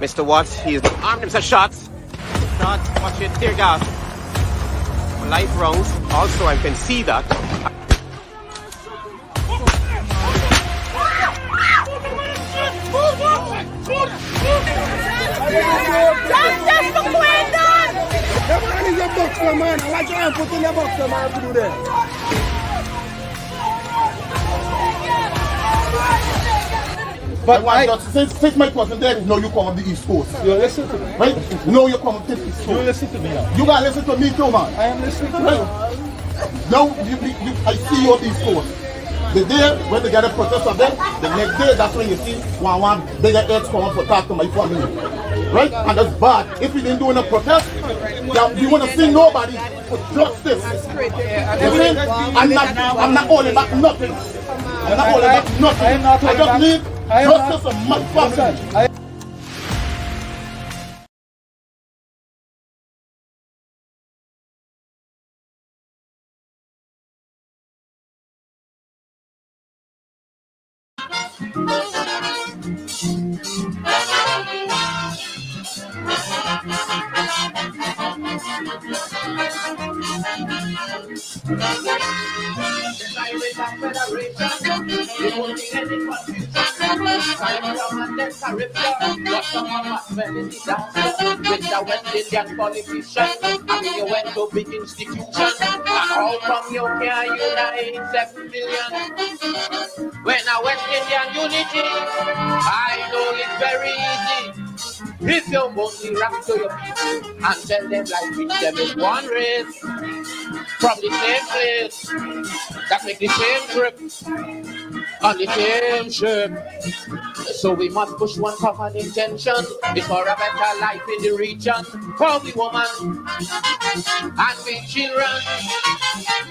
Mr. Watts, he is armed himself. Shots. Shots. Watch it. Tear gas. Live rounds. Also, I can see that. Just for Quendon! That man is a boxer, man. I like to put in the boxer, man, to do that. But I just since my cousin there, no, you come on the East Coast. You listen to me. Right? No, you come on the East Coast. You listen to me now. You gotta listen to me too, man. I am listening to Right? you. Now, I see you on the East Coast. The day when they get a protest of them, the next day, that's when you see one bigger heads come up to talk to my family. Right? And that's bad. If we didn't do a protest, you want to see nobody for justice. You see? I'm not holding back nothing. I'm not holding back nothing. I just need justice of my family. With the West Indian politician, I mean you went to big institution, and how come you can't unite 7 million? When a West Indian unity, I know it's very easy. If you only rap to your people and tell them like which them is one race, from the same place, that make the same trip, on the same ship. So we must push one common intention, it's for a better life in the region, for the woman and the children.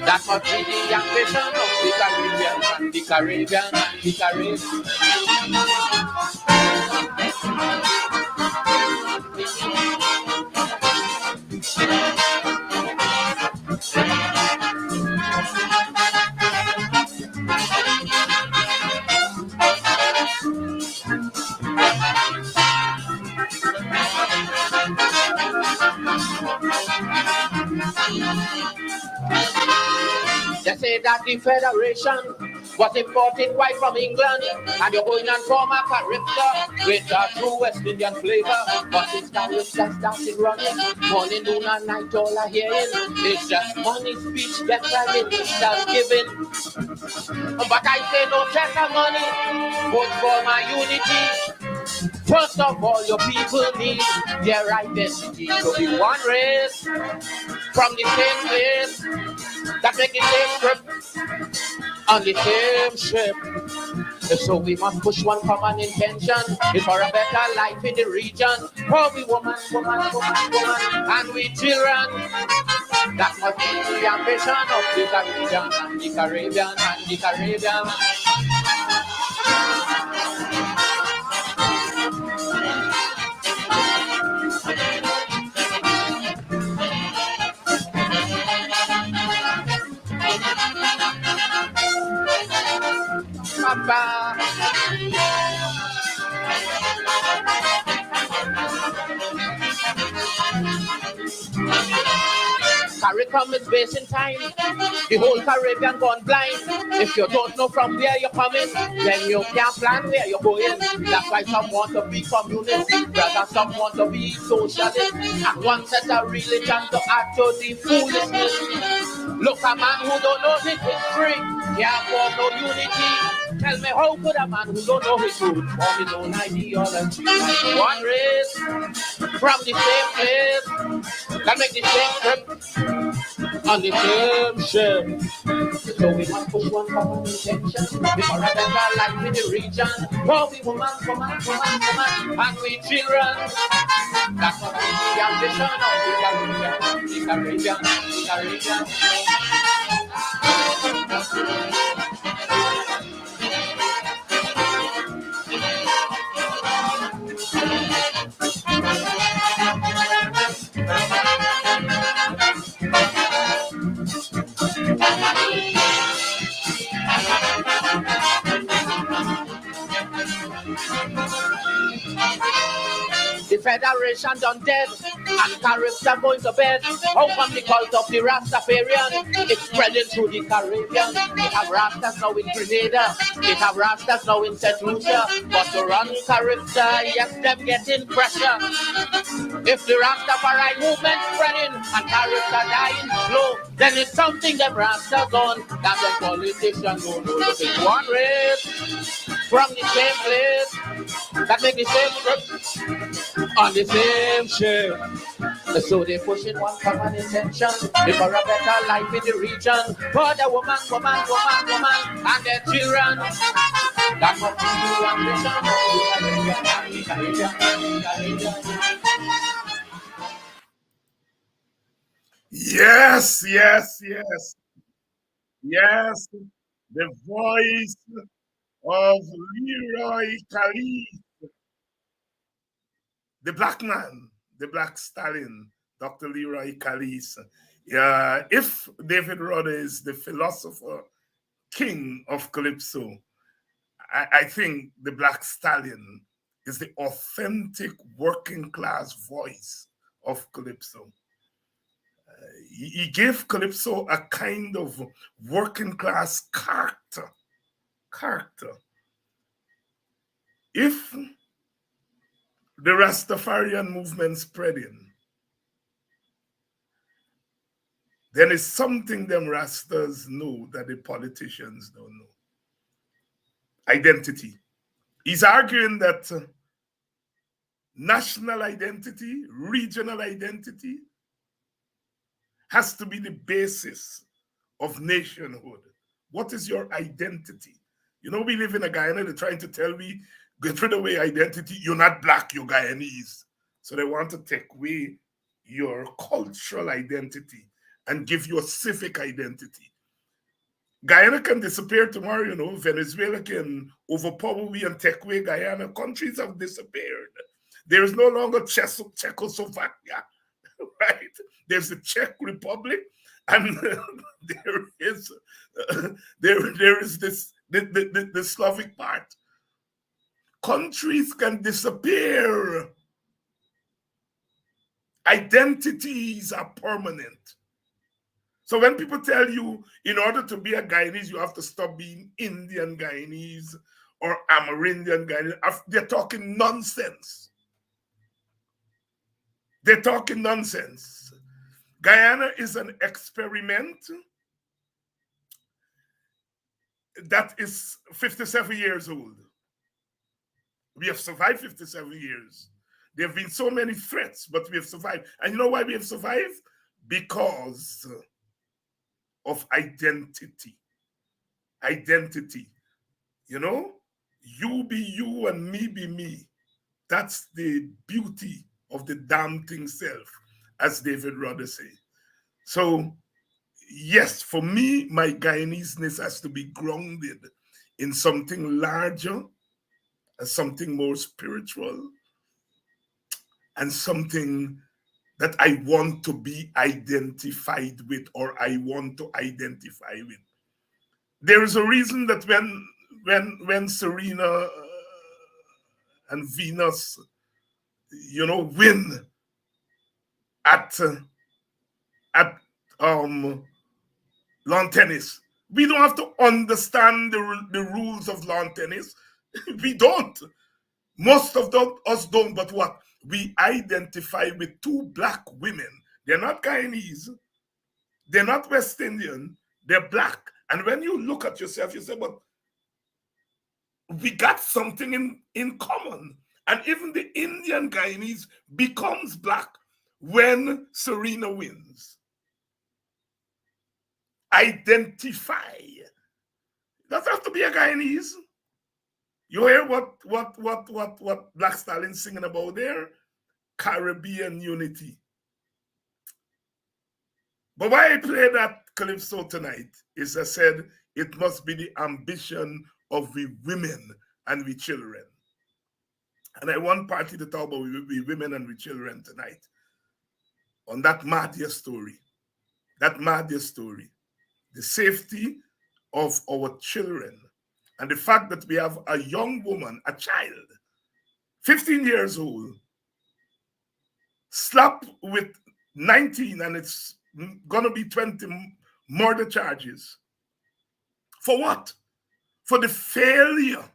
That must be the ambition of the Caribbean and the Caribbean and the Caribbean. They say that the Federation was imported quite from England, and you're going and form a character with a true West Indian flavor. But it's now it's just started running, morning, noon, and night, all I hearing. It's just money speech that Prime Minister's giving. But I say no check of money, vote for my unity. First of all, your people need their identity to be one race, from the same place, that make the same trip, on the same ship. So we must push one common intention, it's for a better life in the region, for we woman, and we children. That must be the ambition of the Caribbean and the Caribbean and the Caribbean. Papa. CARICOM is based in time. The whole Caribbean gone blind. If you don't know from where you're coming, then you can't plan where you're going. That's why some want to be communist, rather some want to be socialist, and one set a religion to add to the foolishness. Look, a man who don't know his history can't form no unity. Tell me, how could a man who don't know his roots form his own ideology? One race, from the same place, can make the same trip, on the same ship. So we must push one common intention, before a better life in the region. For we woman, and we children. That's what we the ambition of the Caribbean, the Caribbean. Federation done dead, and Caribs are going to bed. How come the cult of the Rastafarian? It's spreading through the Caribbean. They have Rastas now in Grenada, they have Rastas now in St. Lucia, but to run Caribs, yes, them getting pressure. If the Rastafari movement spreading and Caribs are dying slow, then it's something them Rastas done that the politicians don't know. Look at one race from the same place that make the same trip on the same ship. So they pushing one common intention, for a better life in the region, for the woman, and their children. That must be the ambition. Yes, yes, yes, yes. The voice of Leroy Khalid, the black man, the black stallion, Dr. Leroy Khalid. If David Rudder is the philosopher king of Calypso, I think the black stallion is the authentic working class voice of Calypso. He gave Calypso a kind of working class character. If the Rastafarian movement spreading, then it's something them Rastas know that the politicians don't know. Identity. He's arguing that national identity, regional identity, has to be the basis of nationhood. What is your identity? You know, we live in a Guyana, they're trying to tell me, get rid away identity, you're not black, you're Guyanese. So they want to take away your cultural identity and give you a civic identity. Guyana can disappear tomorrow, you know, Venezuela can overpower we and take away Guyana. Countries have disappeared. There is no longer Czechoslovakia, right? There's the Czech Republic, and there is this the Slavic part. Countries can disappear. Identities are permanent. So when people tell you, in order to be a Guyanese, you have to stop being Indian Guyanese or Amerindian Guyanese, they're talking nonsense. They're talking nonsense. Guyana is an experiment that is 57 years old. We have survived 57 years. There have been so many threats, but we have survived. And you know why we have survived? Because of identity. Identity. You know, you be you and me be me. That's the beauty of the damn thing self, as David Rudder say. So, yes, for me, my Guyanese-ness has to be grounded in something larger, something more spiritual, and something that I want to be identified with, or I want to identify with. There is a reason that when Serena and Venus, you know, win at lawn tennis, we don't have to understand the rules of lawn tennis. We don't. Most of us don't, but what? We identify with two black women. They're not Guyanese. They're not West Indian. They're black. And when you look at yourself, you say, but we got something in common. And even the Indian Guyanese becomes black when Serena wins. Identify. Doesn't have to be a Guyanese. You hear what Black Stallin's singing about there? Caribbean unity. But why I play that calypso tonight is I said it must be the ambition of we women and we children. And I want party to talk about we women and we children tonight. On that Mahdia story. That Mahdia story. The safety of our children. And the fact that we have a young woman, a child, 15 years old, slapped with 19, and it's gonna be 20 murder charges. For what? For the failure.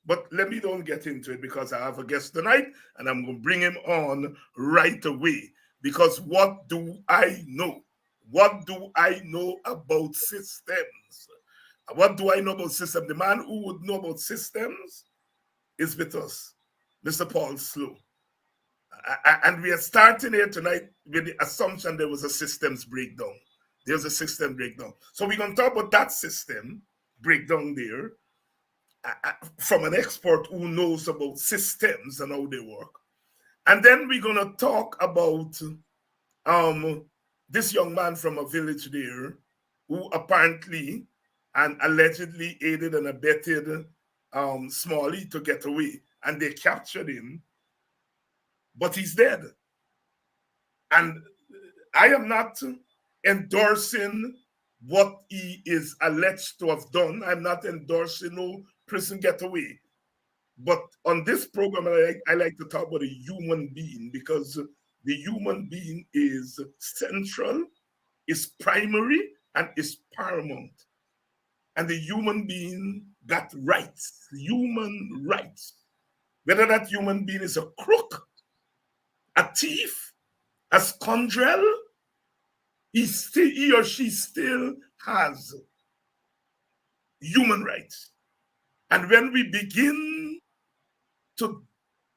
But let me don't get into it, because I have a guest tonight and I'm going to bring him on right away. Because what do I know? What do I know about systems? What do I know about systems? The man who would know about systems is with us, Mr. Paul Slowe. And we are starting here tonight with the assumption there was a systems breakdown. There's a system breakdown. So we're going to talk about that system breakdown there, from an expert who knows about systems and how they work. And then we're going to talk about this young man from a village there who apparently and allegedly aided and abetted Smalley to get away. And they captured him, but he's dead. And I am not endorsing what he is alleged to have done. I'm not endorsing no prison getaway. But on this program, I like to talk about a human being, because the human being is central, is primary, and is paramount. And the human being got rights, human rights. Whether that human being is a crook, a thief, a scoundrel, he or she still has human rights. And when we begin to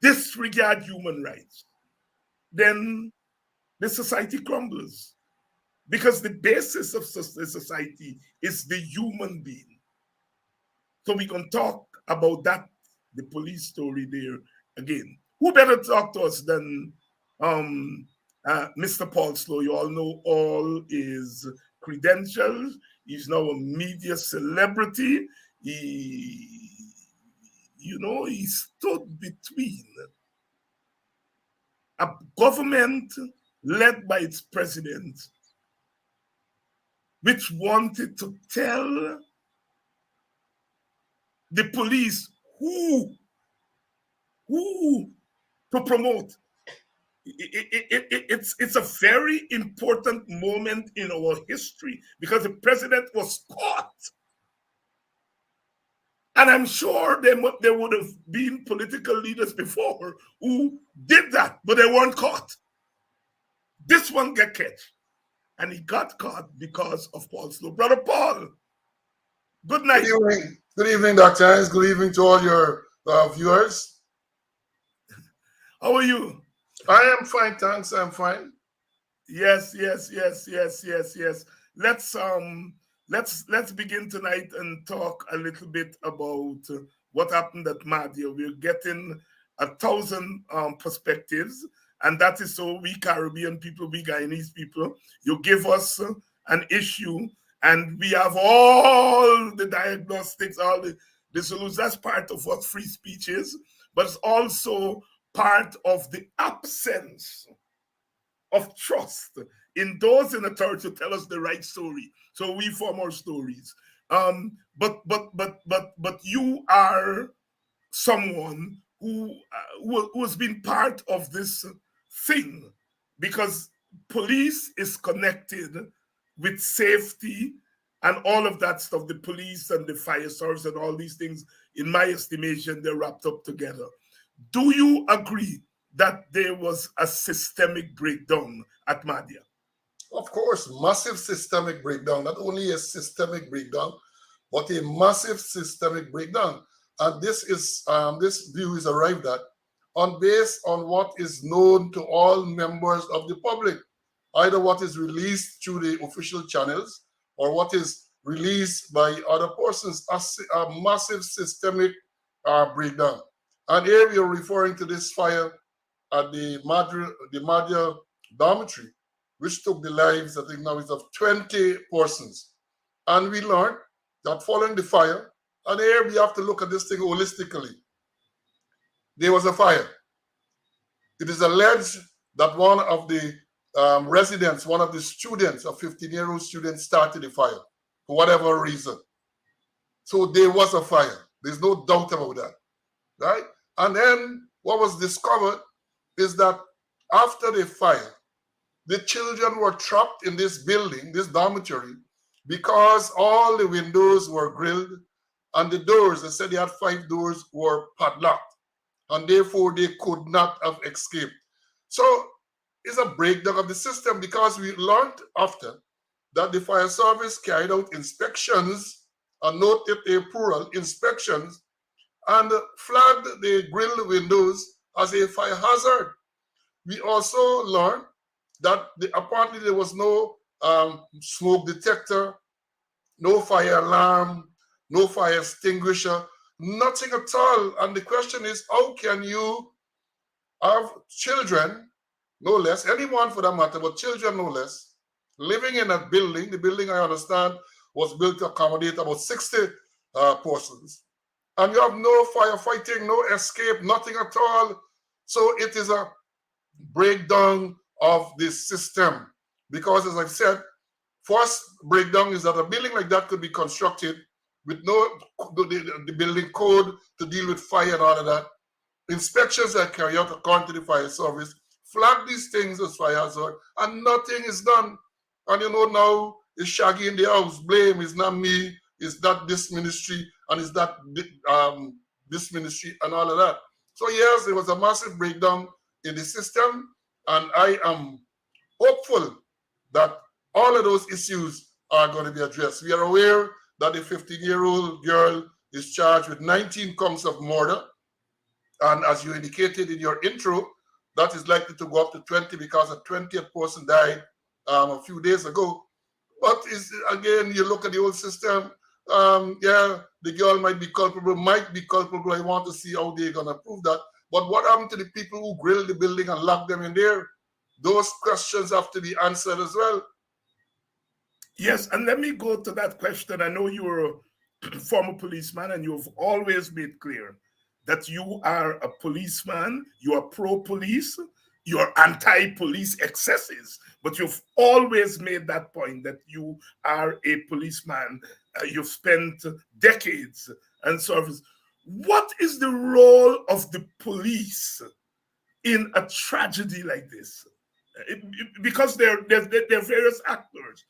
disregard human rights, then the society crumbles. Because the basis of the society is the human being. So we can talk about that, the police story there again. Who better talk to us than Mr. Paul Slowe? You all know all his credentials. He's now a media celebrity. He stood between a government led by its president, which wanted to tell the police who to promote. It's a very important moment in our history, because the president was caught. And I'm sure there would have been political leaders before who did that, but they weren't caught. This one got catch. And he got caught because of Paul Slowe. Brother Paul, good night. Good evening, Dr. Haynes. Good evening to all your viewers. How are you? I am fine, thanks. I'm fine. Yes. Let's begin tonight and talk a little bit about what happened at Mahdia. We're getting 1,000 perspectives, and that is so we Caribbean people, we Guyanese people, you give us an issue, and we have all the diagnostics, all the solutions. That's part of what free speech is, but it's also part of the absence of trust in those in authority to tell us the right story. So we form our stories. But you are someone who has been part of this thing, because police is connected with safety and all of that stuff. The police and the fire service and all these things, in my estimation, they're wrapped up together. Do you agree that there was a systemic breakdown at Mahdia? Of course, massive systemic breakdown. Not only a systemic breakdown, but a massive systemic breakdown. And this view is arrived at based on what is known to all members of the public, either what is released through the official channels or what is released by other persons, a massive systemic breakdown. And here we are referring to this fire at the Mahdia dormitory, which took the lives, I think now it's of 20 persons. And we learned that following the fire, and here we have to look at this thing holistically. There was a fire. It is alleged that one of the residents, one of the students, a 15-year-old student, started the fire for whatever reason. So there was a fire. There's no doubt about that, right? And then what was discovered is that after the fire, the children were trapped in this building, this dormitory, because all the windows were grilled and the doors, they said they had 5 doors, were padlocked, and therefore they could not have escaped. So it's a breakdown of the system, because we learned after that the fire service carried out inspections, and noted a plural, inspections, and flagged the grilled windows as a fire hazard. We also learned that apparently there was no smoke detector, no fire alarm, no fire extinguisher, nothing at all. And the question is, how can you have children, no less, anyone for that matter, but children no less, living in a building? The building, I understand, was built to accommodate about 60 persons. And you have no firefighting, no escape, nothing at all. So it is a breakdown of the system. Because, as I've said, first breakdown is that a building like that could be constructed with no the building code to deal with fire and all of that. Inspections are carried out according to the fire service, flag these things as fire hazard, and nothing is done. And you know, now it's Shaggy in the house. Blame is not me, it's not this ministry, and it's not this ministry and all of that. So yes, there was a massive breakdown in the system, and I am hopeful that all of those issues are going to be addressed. We are aware that the 15-year-old girl is charged with 19 counts of murder. And as you indicated in your intro, that is likely to go up to 20 because a 20th person died a few days ago. But again, you look at the old system, yeah, the girl might be culpable. I want to see how they're going to prove that. But what happened to the people who grilled the building and locked them in there? Those questions have to be answered as well. Yes, and let me go to that question. I know you're a former policeman, and you've always made clear that you are a policeman, you are pro-police, you're anti-police excesses, but you've always made that point that you are a policeman. You've spent decades in service. What is the role of the police in a tragedy like this? Because there are various actors.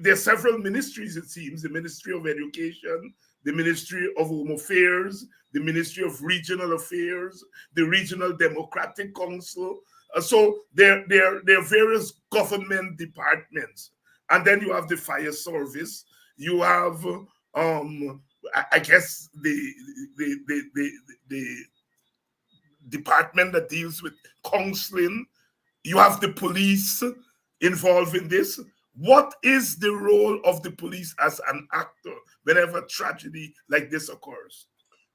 There are several ministries, it seems: the Ministry of Education, the Ministry of Home Affairs, the Ministry of Regional Affairs, the Regional Democratic Council. So there are various government departments. And then you have the fire service. You have, I guess, the department that deals with counseling. You have the police involved in this. What is the role of the police as an actor whenever tragedy like this occurs?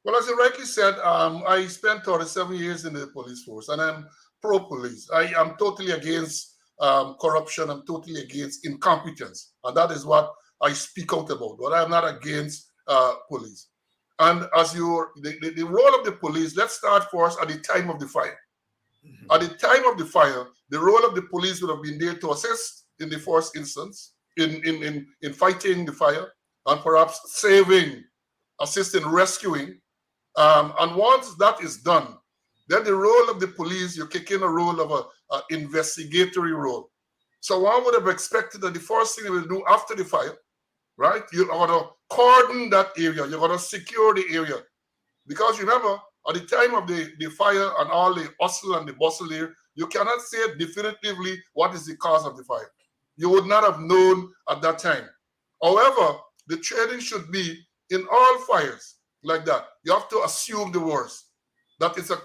Well, as you rightly said, I spent 37 years in the police force, and I'm pro-police. I am totally against corruption. I'm totally against incompetence, and that is what I speak out about. But I'm not against police. And as the role of the police, let's start first at the time of the fire. Mm-hmm. At the time of the fire, the role of the police would have been there to assist in the first instance in fighting the fire, and perhaps saving, assisting, rescuing. And once that is done, then the role of the police, you kick in a role of an investigatory role. So one would have expected that the first thing they will do after the fire, right, you're going to cordon that area, you're going to secure the area. Because remember, at the time of the fire and all the hustle and the bustle there, you cannot say definitively what is the cause of the fire. You would not have known at that time. However, the training should be in all fires like that. You have to assume the worst, that it's an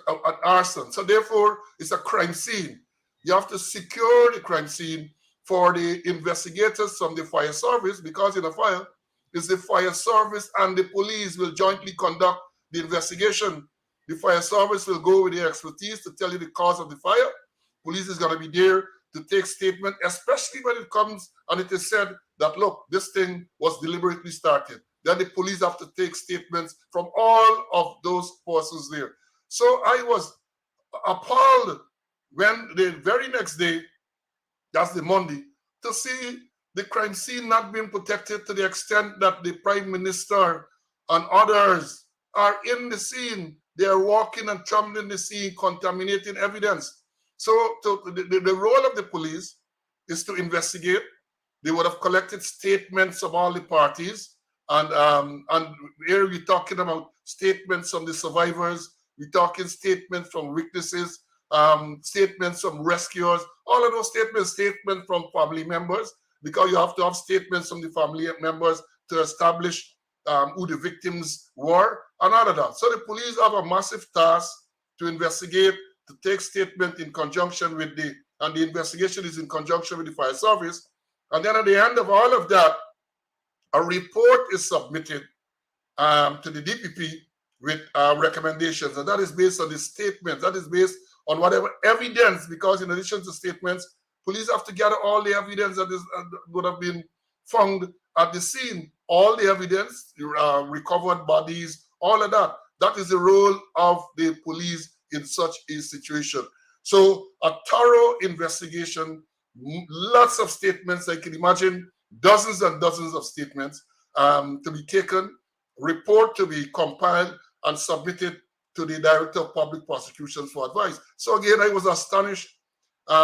arson. So therefore, it's a crime scene. You have to secure the crime scene for the investigators from the fire service, because in a fire, it's the fire service and the police will jointly conduct the investigation. The fire service will go with their expertise to tell you the cause of the fire. Police is going to be there to take statement, especially when it comes and it is said that, look, this thing was deliberately started. Then the police have to take statements from all of those persons there. So I was appalled when the very next day, that's the Monday, to see the crime scene not being protected to the extent that the Prime Minister and others are in the scene. They are walking and trampling the scene, contaminating evidence. So the role of the police is to investigate. They would have collected statements of all the parties, and here we're talking about statements from the survivors. We're talking statements from witnesses, statements from rescuers. All of those statements from family members, because you have to have statements from the family members to establish who the victims were and all of that. So the police have a massive task to investigate, to take statement in conjunction with and the investigation is in conjunction with the fire service. And then at the end of all of that, a report is submitted to the DPP with recommendations. And that is based on the statements. That is based on whatever evidence, because in addition to statements, police have to gather all the evidence that would have been found at the scene. All the evidence, recovered bodies, all of that. That is the role of the police in such a situation. So a thorough investigation, lots of statements. I can imagine dozens and dozens of statements to be taken, report to be compiled and submitted to the Director of Public Prosecutions for advice. So again, I was astonished.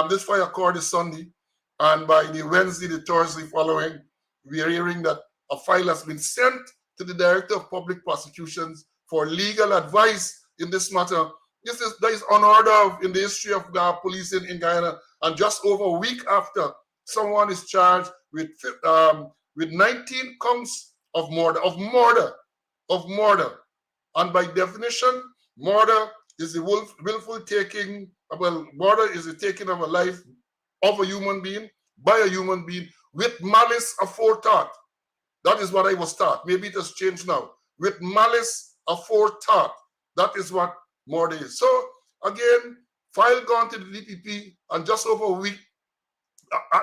This fire occurred this Sunday, and by the Wednesday, the Thursday following, we are hearing that a file has been sent to the Director of Public Prosecutions for legal advice in this matter. That is unheard of in the history of policing in Guyana. And just over a week after, someone is charged with 19 counts of murder. And by definition, murder is the willful taking. Well, murder is the taking of a life of a human being by a human being with malice aforethought. That is what I was taught. Maybe it has changed now. With malice aforethought. That is what murder is. So again, file gone to the DPP, and just over a week,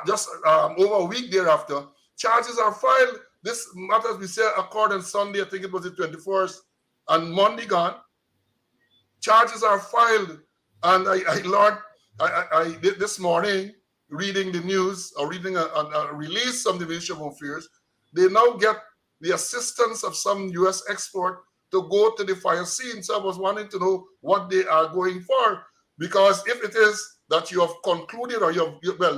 over a week thereafter, charges are filed. This matter, as we said, occurred on Sunday. I think it was the 21st, and Monday gone. Charges are filed, and I learned this morning, reading the news or reading a release from the Ministry of Home Affairs, they now get the assistance of some U.S. expert to go to the fire scene. So I was wanting to know what they are going for, because if it is that you have concluded, or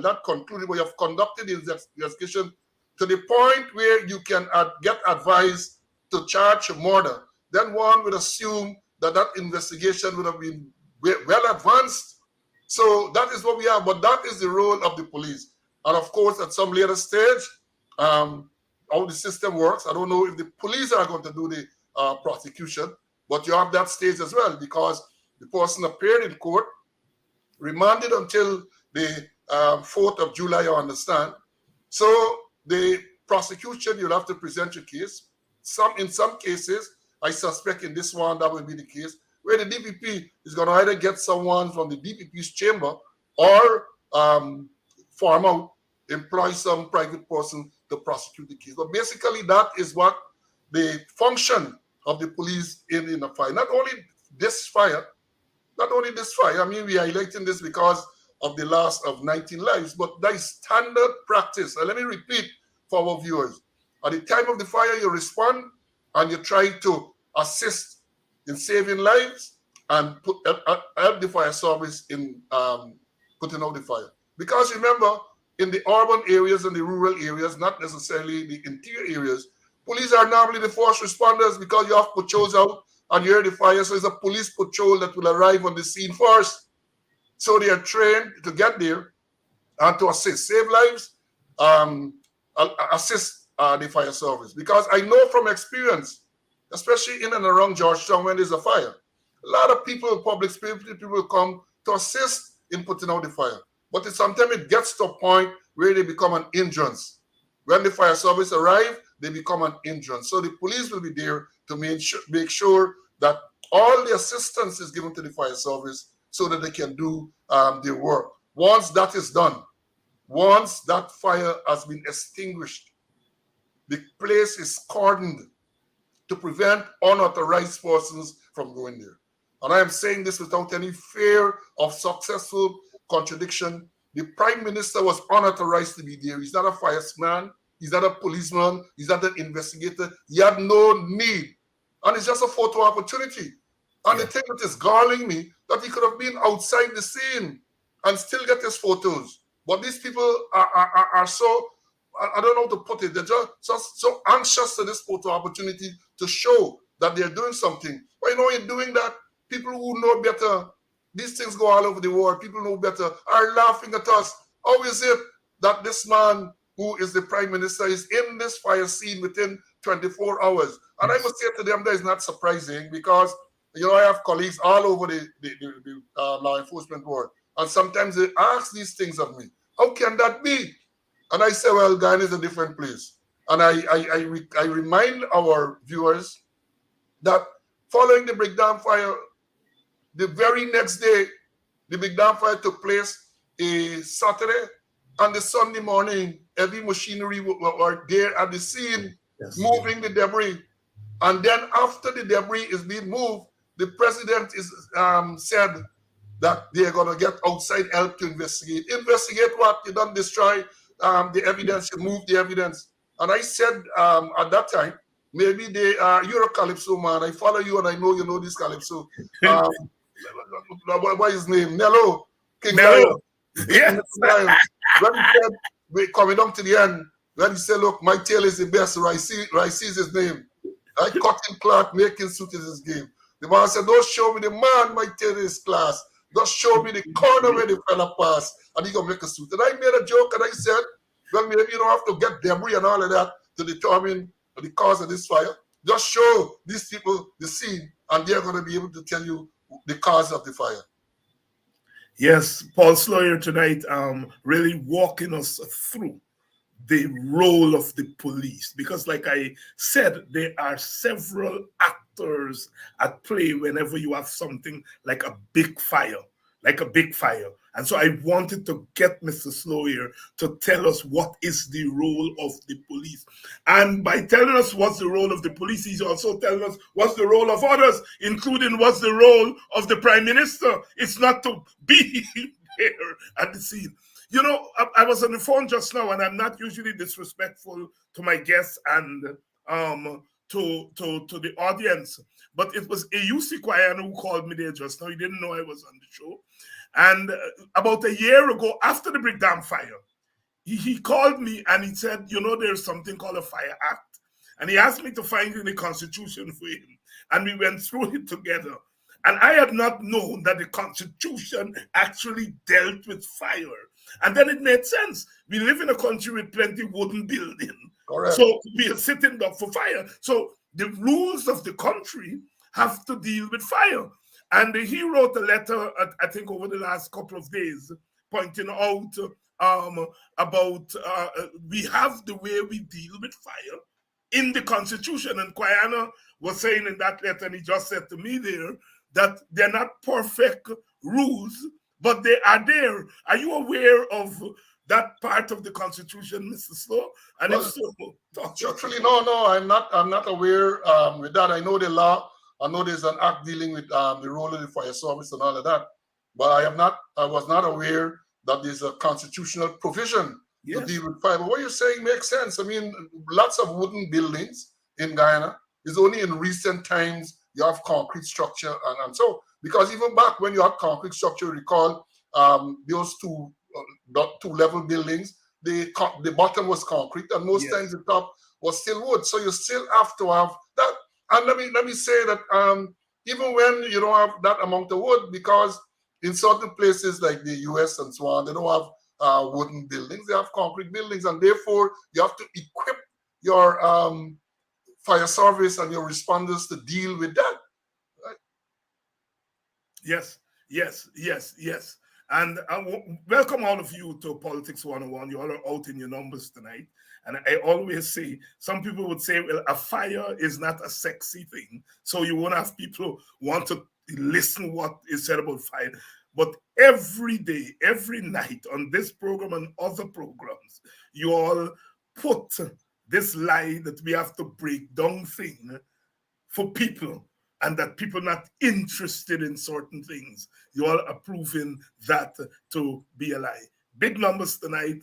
not concluded, but you have conducted the investigation to the point where you can get advice to charge murder, then one would assume that investigation would have been well advanced. So that is what we have, but that is the role of the police. And of course, at some later stage, how the system works, I don't know if the police are going to do the prosecution, but you have that stage as well, because the person appeared in court, remanded until the 4th of July, I understand. So the prosecution, you'll have to present your case. In some cases, I suspect in this one that will be the case, where the DPP is going to either get someone from the DPP's chamber or farm out, employ some private person to prosecute the case. But basically, that is what the function of the police in a fire. Not only this fire, I mean, we are highlighting this because of the loss of 19 lives, but that is standard practice. And let me repeat for our viewers. At the time of the fire, you respond and you try to assist in saving lives and help the fire service in putting out the fire. Because remember, in the urban areas and the rural areas, not necessarily the interior areas, police are normally the first responders, because you have patrols out and you hear the fire. So it's a police patrol that will arrive on the scene first. So they are trained to get there and to assist, save lives, assist the fire service. Because I know from experience, especially in and around Georgetown when there's a fire, a lot of people, public people come to assist in putting out the fire. But sometimes it gets to a point where they become an hindrance. When the fire service arrive, they become an hindrance. So the police will be there to make sure that all the assistance is given to the fire service so that they can do their work. Once that is done, once that fire has been extinguished, the place is cordoned to prevent unauthorized persons from going there. And I am saying this without any fear of successful contradiction. The Prime Minister was unauthorized to be there. He's not a fireman. He's not a policeman. He's not an investigator. He had no need. And it's just a photo opportunity. And the thing that is galling me, that he could have been outside the scene. and still get his photos. But these people are so, I don't know how to put it, they're just so anxious to this photo opportunity to show that they're doing something. But you know, in doing that, people who know better, these things go all over the world, people know better, are laughing at us. How is it that this man who is the prime minister is in this fire scene within 24 hours? And I must say to them, that is not surprising, because you know, I have colleagues all over the law enforcement world, and sometimes they ask these things of me. How can that be? And I say, well, Guyana is a different place. And I remind our viewers that following the breakdown fire, the very next day, the breakdown fire took place a Saturday, and the Sunday morning, heavy machinery were there at the scene, moving the debris. And then after the debris is being moved, the president is said that they're going to get outside help to investigate. Investigate what? You don't destroy the evidence, you move the evidence. And I said at that time, maybe you're a Calypso man. I follow you and I know you know this Calypso. What is his name? Nello. King Nello. Yes. When he said, we're coming down to the end, when he said, look, my tail is the best, Rice is his name. I cutting cloth, making suit is his game. The man said, don't show me the man, my tail is class. Just show me the corner where the fella passed, and he gonna make a suit. And I made a joke and I said, well, maybe you don't have to get debris and all of that to determine the cause of this fire. Just show these people the scene, and they're going to be able to tell you the cause of the fire. Yes, Paul Slowe tonight really walking us through the role of the police, because like I said, there are several actors at play whenever you have something like a big fire. And so I wanted to get Mr. Slowe here to tell us what is the role of the police. And by telling us what's the role of the police, he's also telling us what's the role of others, including what's the role of the prime minister. It's not to be there at the scene. You know, I was on the phone just now, and I'm not usually disrespectful to my guests and to the audience, but it was AUC Guyana who called me there just now. He didn't know I was on the show. And about a year ago, after the breakdown fire, he called me and he said, you know, there's something called a Fire Act. And he asked me to find in the Constitution for him. And we went through it together. And I had not known that the Constitution actually dealt with fire. And then it made sense. We live in a country with plenty of wooden buildings. Correct. So we are sitting up for fire. So the rules of the country have to deal with fire. And he wrote a letter, I think, over the last couple of days, pointing out about we have the way we deal with fire in the Constitution. And Guyana was saying in that letter, and he just said to me there, that they're not perfect rules, but they are there. Are you aware of that part of the Constitution, Mr. Slowe? And well, if so, actually, no, I'm not aware with that. I know the law. I know there's an act dealing with the role of the fire service and all of that, but I was not aware that there's a constitutional provision to deal with fire. But what you're saying makes sense. I mean, lots of wooden buildings in Guyana. It's only in recent times you have concrete structure, and so, because even back when you had concrete structure, recall those two level buildings, the bottom was concrete, and most times the top was still wood. So you still have to have that. And let me say that even when you don't have that amount of wood, because in certain places like the US and so on, they don't have wooden buildings, they have concrete buildings, and therefore you have to equip your fire service and your responders to deal with that. Right? Yes. And welcome all of you to Politics 101. You all are out in your numbers tonight. And I always say, some people would say, well, a fire is not a sexy thing. So you won't have people want to listen what is said about fire. But every day, every night on this program and other programs, you all put this lie that we have to break down thing for people, and that people not interested in certain things. You all are proving that to be a lie. Big numbers tonight.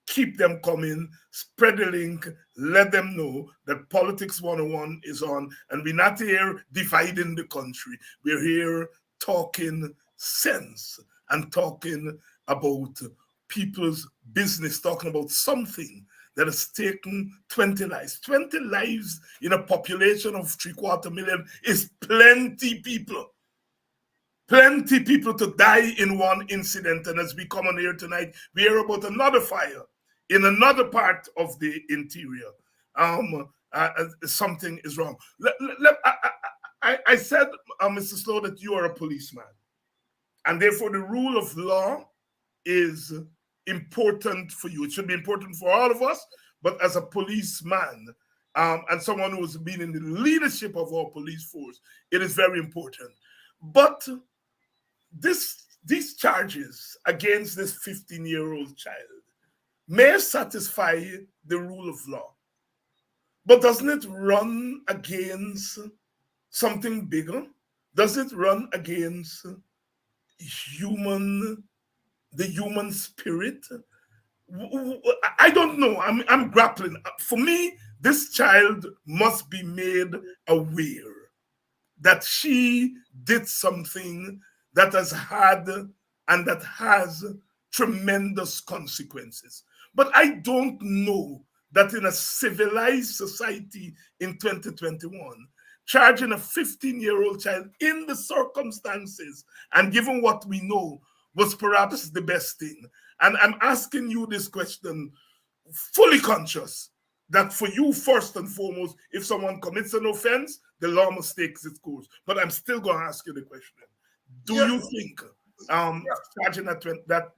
Keep them coming. Spread the link. Let them know that Politics 101 is on. And we're not here dividing the country. We're here talking sense. and talking about people's business, talking about something that has taken 20 lives. 20 lives in a population of 750,000 is plenty people. Plenty people to die in one incident. And as we come on here tonight, we hear about another fire in another part of the interior. Something is wrong. I said, Mr. Slowe, that you are a policeman. And therefore, the rule of law is important for you. It should be important for all of us, but as a policeman and someone who has been in the leadership of our police force, it is very important. But these charges against this 15-year-old child may satisfy the rule of law, but doesn't it run against something bigger? Does it run against the human spirit? I don't know. I'm grappling. For me, this child must be made aware that she did something that has had and that has tremendous consequences. But I don't know that in a civilized society in 2021, charging a 15-year-old child in the circumstances and given what we know was perhaps the best thing. And I'm asking you this question, fully conscious that for you, first and foremost, if someone commits an offense, the law must take its course. But I'm still going to ask you the question. Do you think charging that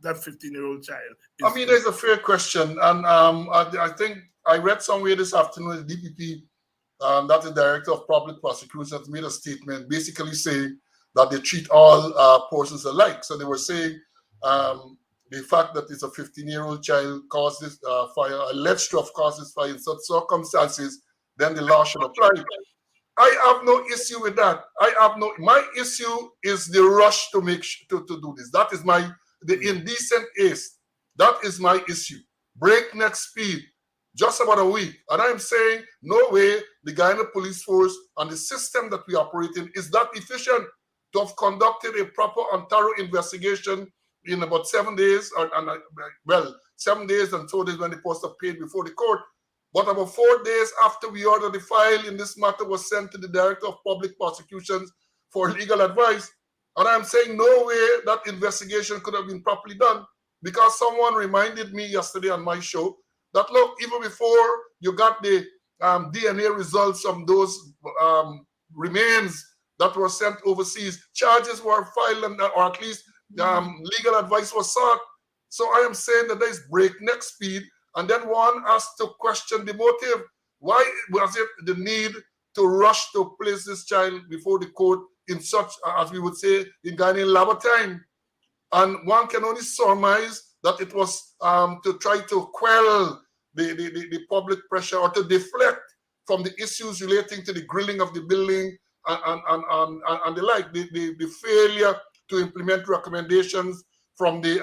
15-year-old child? I mean, there's a fair question. And I think I read somewhere this afternoon, the DPP, that the Director of Public Prosecutions made a statement basically saying that they treat all persons alike. So they were saying the fact that it's a 15-year-old child caused this fire, alleged to have caused this fire in such circumstances, then the law should apply. I have no issue with that. My issue is the rush to do this. That is the indecent haste. That is my issue. Breakneck speed, just about a week. And I'm saying, no way the Guyana police force and the system that we operate in is that efficient to have conducted a proper and thorough investigation in about 7 days, 7 days and 2 days when the post are paid before the court. But about 4 days after we ordered the file in this matter was sent to the Director of Public Prosecutions for legal advice. And I'm saying no way that investigation could have been properly done, because someone reminded me yesterday on my show that, look, even before you got the DNA results from those remains that were sent overseas, charges were filed, or at least legal advice was sought. So I am saying that there is breakneck speed. And then one has to question the motive. Why was it the need to rush to place this child before the court in such, as we would say in Ghanaian labor time? And one can only surmise that it was to try to quell the public pressure or to deflect from the issues relating to the grilling of the building and the like, the failure to implement recommendations from the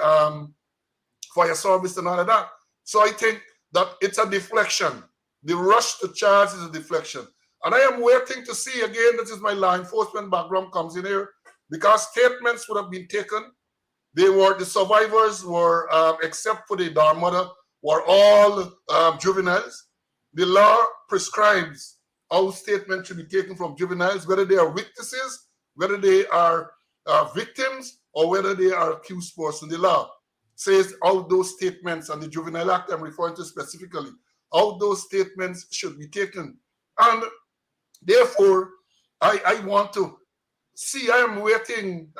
fire service and all of that. So I think that it's a deflection. The rush to charge is a deflection. And I am waiting to see, again, this is my law enforcement background comes in here, because statements would have been taken. The survivors were, except for the daughter mother, were all juveniles. The law prescribes how statements should be taken from juveniles, whether they are witnesses, whether they are victims, or whether they are accused persons. The law says how those statements, and the Juvenile Act I'm referring to specifically, how those statements should be taken. And therefore, I want to see, I am waiting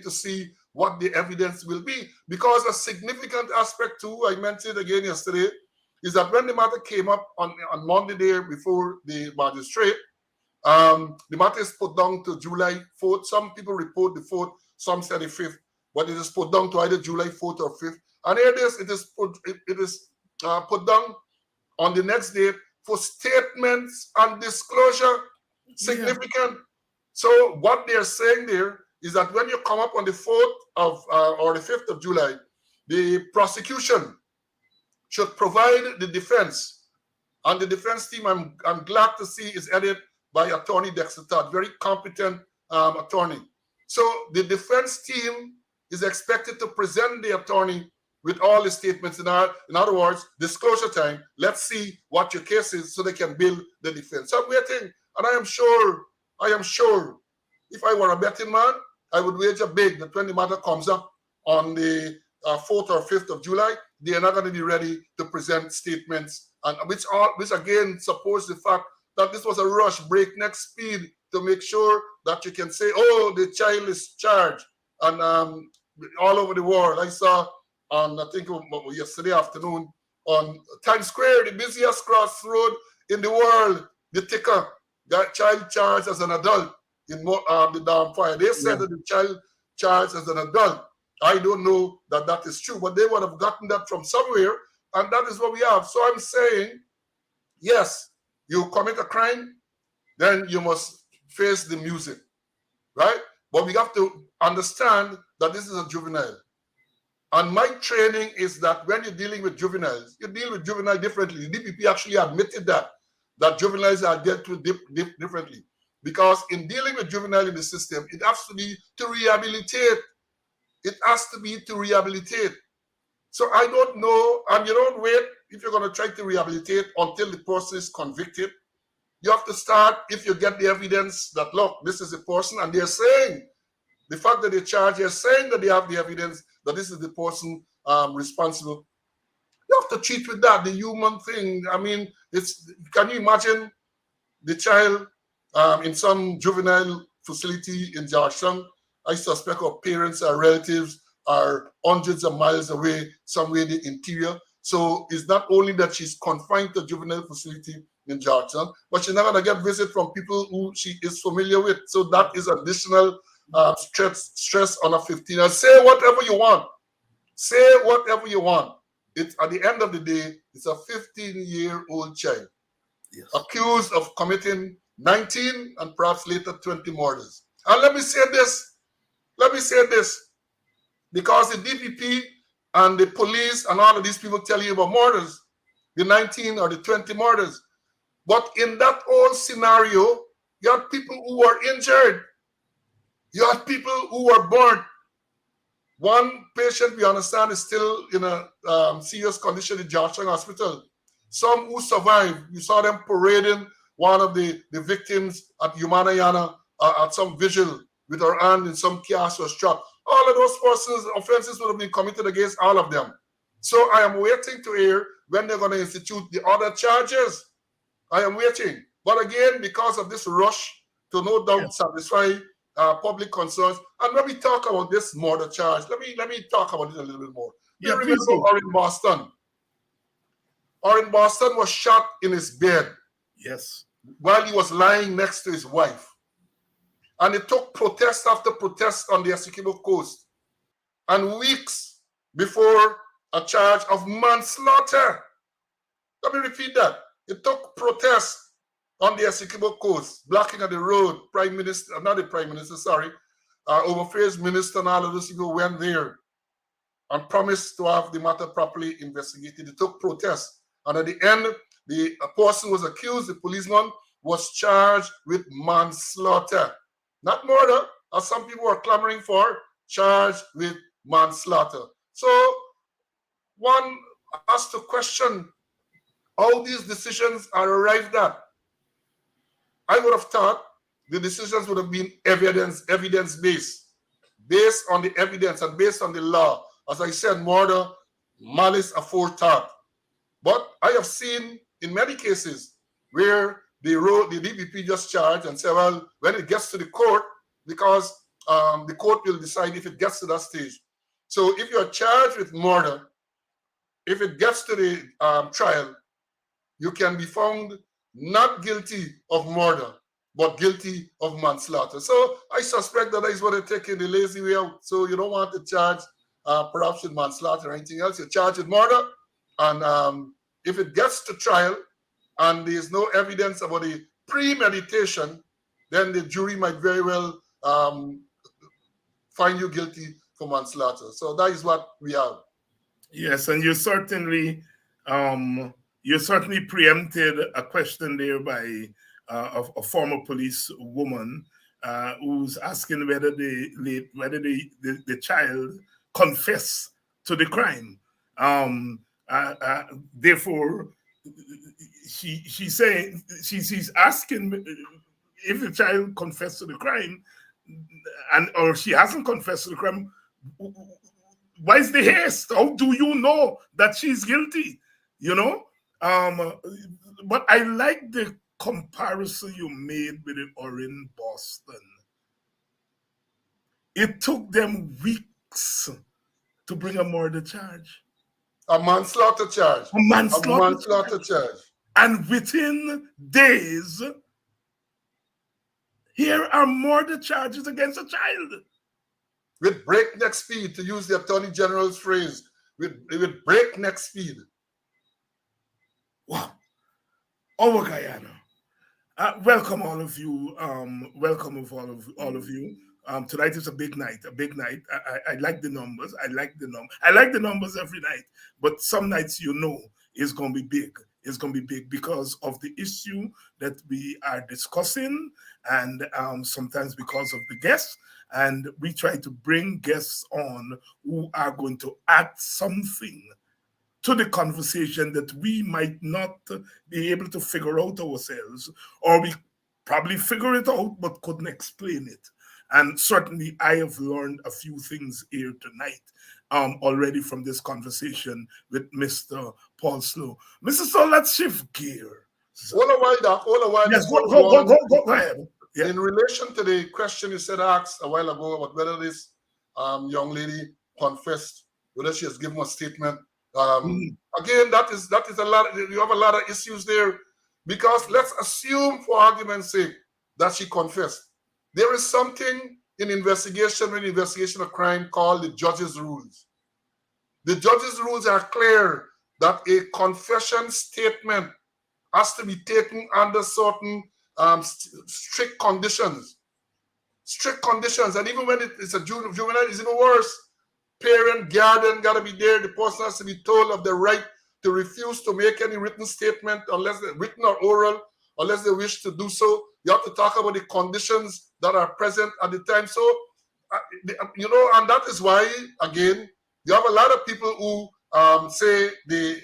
to see what the evidence will be, because a significant aspect too, I mentioned again yesterday, is that when the matter came up on Monday there before the magistrate, the matter is put down to July 4th. Some people report the 4th, some say the 5th. But it is put down to either July 4th or 5th. And here it is put down on the next date for statements and disclosure. Significant. Yeah. So what they're saying there is that when you come up on the 4th or the 5th of July, the prosecution should provide the defense. And the defense team, I'm glad to see, is headed by Attorney Dexter Todd, very competent attorney. So the defense team is expected to present the attorney with all the statements. In other words, disclosure time. Let's see what your case is so they can build the defense. So I'm waiting, and I am sure, if I were a betting man, I would wager big that when the matter comes up on the 4th or 5th of July, they are not going to be ready to present statements, and which again supports the fact that this was a rush, breakneck speed to make sure that you can say, oh, the child is charged. And all over the world, I saw on, I think yesterday afternoon, on Times Square, the busiest crossroad in the world, the ticker got child charged as an adult in the damn fire. They said that the child charged as an adult. I don't know that that is true, but they would have gotten that from somewhere, and that is what we have. So I'm saying, yes, you commit a crime, then you must face the music, right? But we have to understand that this is a juvenile. And my training is that when you're dealing with juveniles, you deal with juvenile differently. The DPP actually admitted that juveniles are dealt with differently. Because in dealing with juvenile in the system, it has to be to rehabilitate. It has to be to rehabilitate. So I don't know, and you don't wait if you're going to try to rehabilitate until the person is convicted. You have to start if you get the evidence that, look, this is the person, and they're saying, the fact that they charge, they're saying that they have the evidence that this is the person responsible. You have to treat with that, the human thing. I mean, can you imagine the child in some juvenile facility in Georgetown? I suspect our parents or relatives are hundreds of miles away, somewhere in the interior. So it's not only that she's confined to a juvenile facility in Georgetown, but she's not going to get visit from people who she is familiar with. So that is additional stress on a 15-year-old. Say whatever you want. Say whatever you want. It's at the end of the day, it's a 15-year-old child accused of committing 19 and perhaps later 20 murders. And let me say this, because the DPP and the police and all of these people tell you about murders, the 19 or the 20 murders. But in that whole scenario, you had people who were injured. You had people who were burnt. One patient, we understand, is still in a serious condition in Georgetown Hospital. Some who survived, you saw them parading one of the victims at Guyana at some vigil with her hand in some chaos or strap. All of those persons, offenses would have been committed against all of them. So I am waiting to hear when they're going to institute the other charges. I am waiting. But again, because of this rush to no doubt satisfy public concerns, and when we talk about this murder charge, let me talk about it a little bit more. You remember Orin Boston? Orin Boston was shot in his bed. Yes. While he was lying next to his wife. And it took protest after protest on the Essequibo coast. And weeks before a charge of manslaughter. Let me repeat that. It took protest on the Essequibo coast, blocking of the road. Overfairs minister and all of those people went there and promised to have the matter properly investigated. It took protest. And at the end, the person was accused, the policeman was charged with manslaughter. Not murder, as some people are clamoring for, charged with manslaughter. So one has to question how these decisions are arrived at. I would have thought the decisions would have been evidence-based, based on the evidence and based on the law. As I said, murder, malice aforethought. But I have seen in many cases where the DPP just charged and said, well, when it gets to the court, because the court will decide if it gets to that stage. So if you're charged with murder, if it gets to the trial, you can be found not guilty of murder, but guilty of manslaughter. So I suspect that is what they're taking the lazy way out. So you don't want to charge perhaps with manslaughter or anything else. You're charged with murder. And if it gets to trial and there's no evidence about the premeditation, then the jury might very well find you guilty for manslaughter. So that is what we have. Yes, and you certainly preempted a question there by a former police woman who's asking whether the child confess to the crime. Therefore, she's saying she's asking if the child confessed to the crime, or she hasn't confessed to the crime. Why is the haste? How do you know that she's guilty? You know. But I like the comparison you made with it or in Boston. It took them weeks to bring a murder charge. A manslaughter charge. A manslaughter charge. And within days, here are murder charges against a child. With breakneck speed, to use the Attorney General's phrase, with breakneck speed. Wow. Over Guyana. Welcome all of you. Welcome of all of you. Tonight is a big night. I like the numbers. I like the numbers every night. But some nights, you know, it's going to be big. It's going to be big because of the issue that we are discussing, and sometimes because of the guests. And we try to bring guests on who are going to add something to the conversation that we might not be able to figure out ourselves, or we probably figure it out but couldn't explain it. And certainly I have learned a few things here tonight already from this conversation with Mr. Paul Slowe. Mr. Slowe, let's shift gear. All a while, Doc. Yes, go ahead. Yeah. In relation to the question you said asked a while ago about whether this young lady confessed, whether she has given a statement. Again, that is a lot. You have a lot of issues there, because let's assume, for argument's sake, that she confessed. There is something in investigation of crime called the judge's rules. The judge's rules are clear that a confession statement has to be taken under certain strict conditions. And even when it's a juvenile, it's even worse. Parent, guardian got to be there. The person has to be told of the right to refuse to make any written statement, unless written or oral, unless they wish to do so. You have to talk about the conditions that are present at the time. So, you know, and that is why, again, you have a lot of people who say the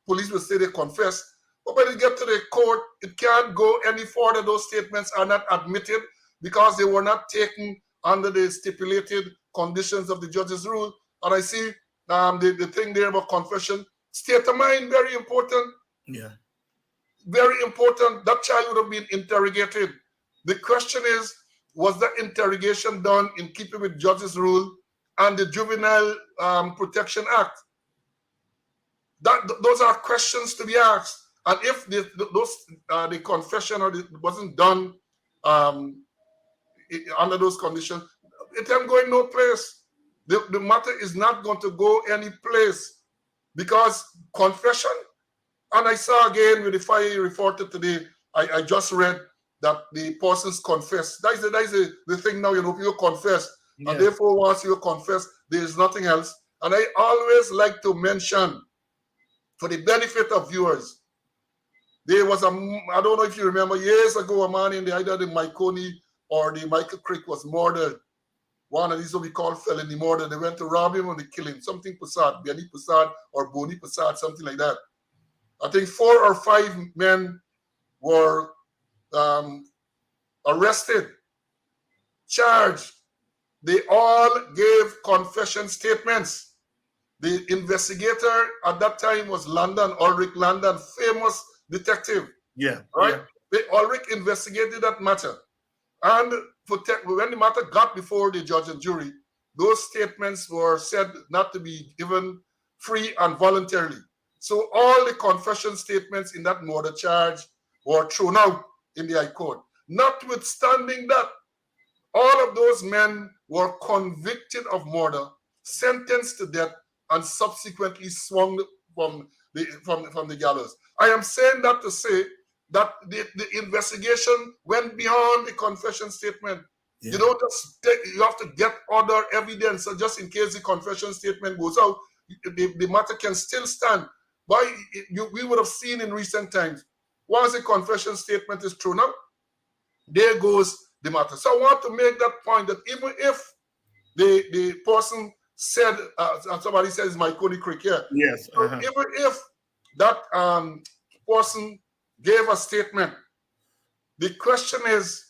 police will say they confess, but when you get to the court, it can't go any further. Those statements are not admitted because they were not taken under the stipulated conditions of the judge's rule. And I see the thing there about confession, state of mind, very important. Yeah. Very important. That child would have been interrogated. The question is, was that interrogation done in keeping with judge's rule and the Juvenile Protection Act? Those are questions to be asked. And if the confession wasn't done under those conditions, it ain't going no place. The matter is not going to go any place, because confession. And I saw again with the fire you reported today, I just read that the persons confess. That is the thing now, you know, people confess. Yes. And therefore, once you confess, there is nothing else. And I always like to mention, for the benefit of viewers, there was I don't know if you remember, years ago, a man in either the Maikoni or the Michael Creek was murdered. One of these what we call felony murder. They went to rob him and they kill him. Something Passad, Benny Passad or Boni Passad, something like that. I think 4 or 5 men were arrested, charged. They all gave confession statements. The investigator at that time was Ulrich London, famous detective. Yeah. Right? Yeah. Ulrich investigated that matter. And when the matter got before the judge and jury, those statements were said not to be given free and voluntarily. So all the confession statements in that murder charge were thrown out in the High Court. Notwithstanding that, all of those men were convicted of murder, sentenced to death, and subsequently swung from the gallows. I am saying that to say that the investigation went beyond the confession statement. Yeah. You don't just you have to get other evidence, so just in case the confession statement goes out, the matter can still stand. We would have seen in recent times, once a confession statement is thrown out, there goes the matter. So I want to make that point that even if the person said, somebody says Marconi Creek here, Yes. so even if that person gave a statement, the question is,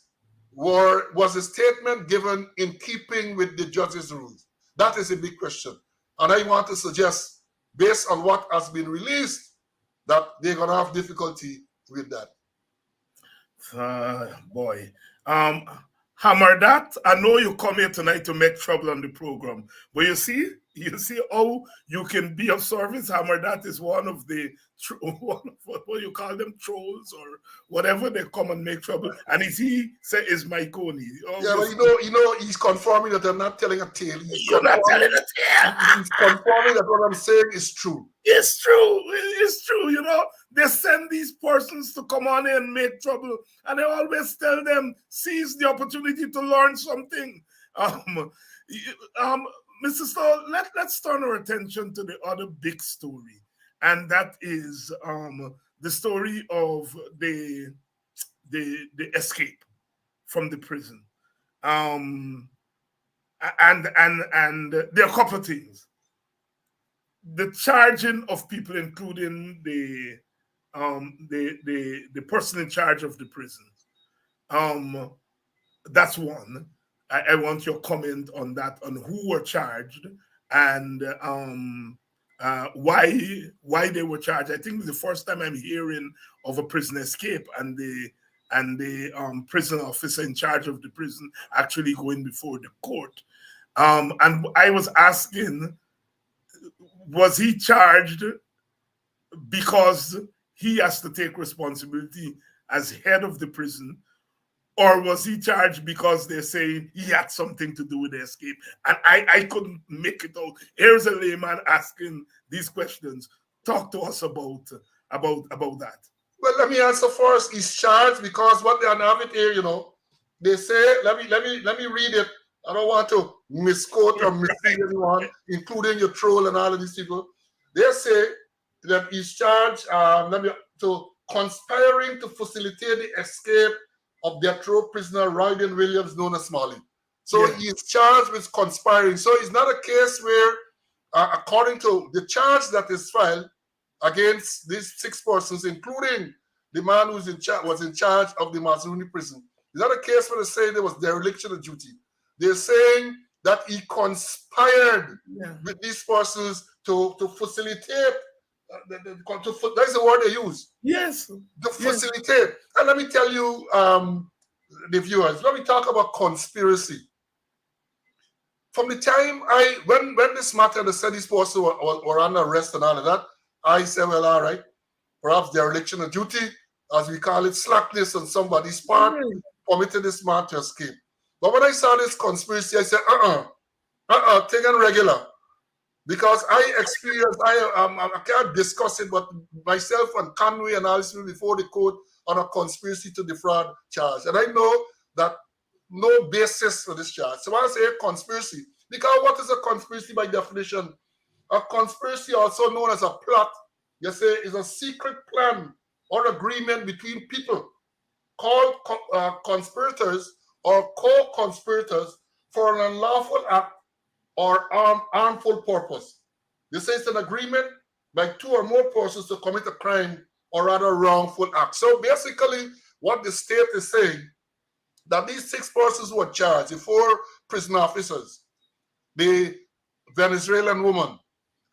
was the statement given in keeping with the judge's rules? That is a big question. And I want to suggest, based on what has been released, that they're going to have difficulty with that. Boy. Hammer that. I know you come here tonight to make trouble on the program, but you see how you can be of service. Hammer that is one of what you call them, trolls or whatever. They come and make trouble. And he say is Marconi. Yeah, but you know, he's confirming that I'm not telling a tale. You're not telling a tale. He's confirming that what I'm saying is true. It's true. It's true. You know, they send these persons to come on here and make trouble, and they always tell them seize the opportunity to learn something. Mr. Slowe, let's turn our attention to the other big story, and that is the story of the escape from the prison. And there are a couple of things. The charging of people, including the person in charge of the prison. That's one. I want your comment on that, on who were charged and why they were charged. I think it's the first time I'm hearing of a prison escape and the prison officer in charge of the prison actually going before the court. And I was asking, was he charged because he has to take responsibility as head of the prison, or was he charged because they're saying he had something to do with the escape? And I couldn't make it out. Here's a layman asking these questions. Talk to us about that. Well, let me answer first. He's charged because what they have it here, you know, they say, let me read it. I don't want to misquote or mislead anyone, including your troll and all of these people. They say that he's charged to conspiring to facilitate the escape of death row prisoner Royden Williams, known as Smalley. So he's charged with conspiring. So it's not a case where, according to the charge that is filed against these 6 persons, including the man who was in charge of the Mazruni prison, it's not a case where they say there was dereliction of duty. They're saying that he conspired with these persons to facilitate. That's the word they use. Yes. To facilitate. And let me tell you, the viewers, let me talk about conspiracy. From the time when this matter, they said these persons were under arrest and all of that, I said, well, all right, perhaps dereliction of duty, as we call it, slackness on somebody's part, permitted this man to escape. But when I saw this conspiracy, I said, take it regular. Because I experienced, I can't discuss it, but myself and Conway and all this before the court on a conspiracy to defraud charge. And I know that no basis for this charge. So when I say conspiracy, because what is a conspiracy by definition? A conspiracy, also known as a plot, you say, is a secret plan or agreement between people called conspirators or co-conspirators for an unlawful act or harmful purpose. This is an agreement by 2 or more persons to commit a crime or rather wrongful act. So basically, what the state is saying, that these 6 persons were charged, the 4 prison officers, the Venezuelan woman,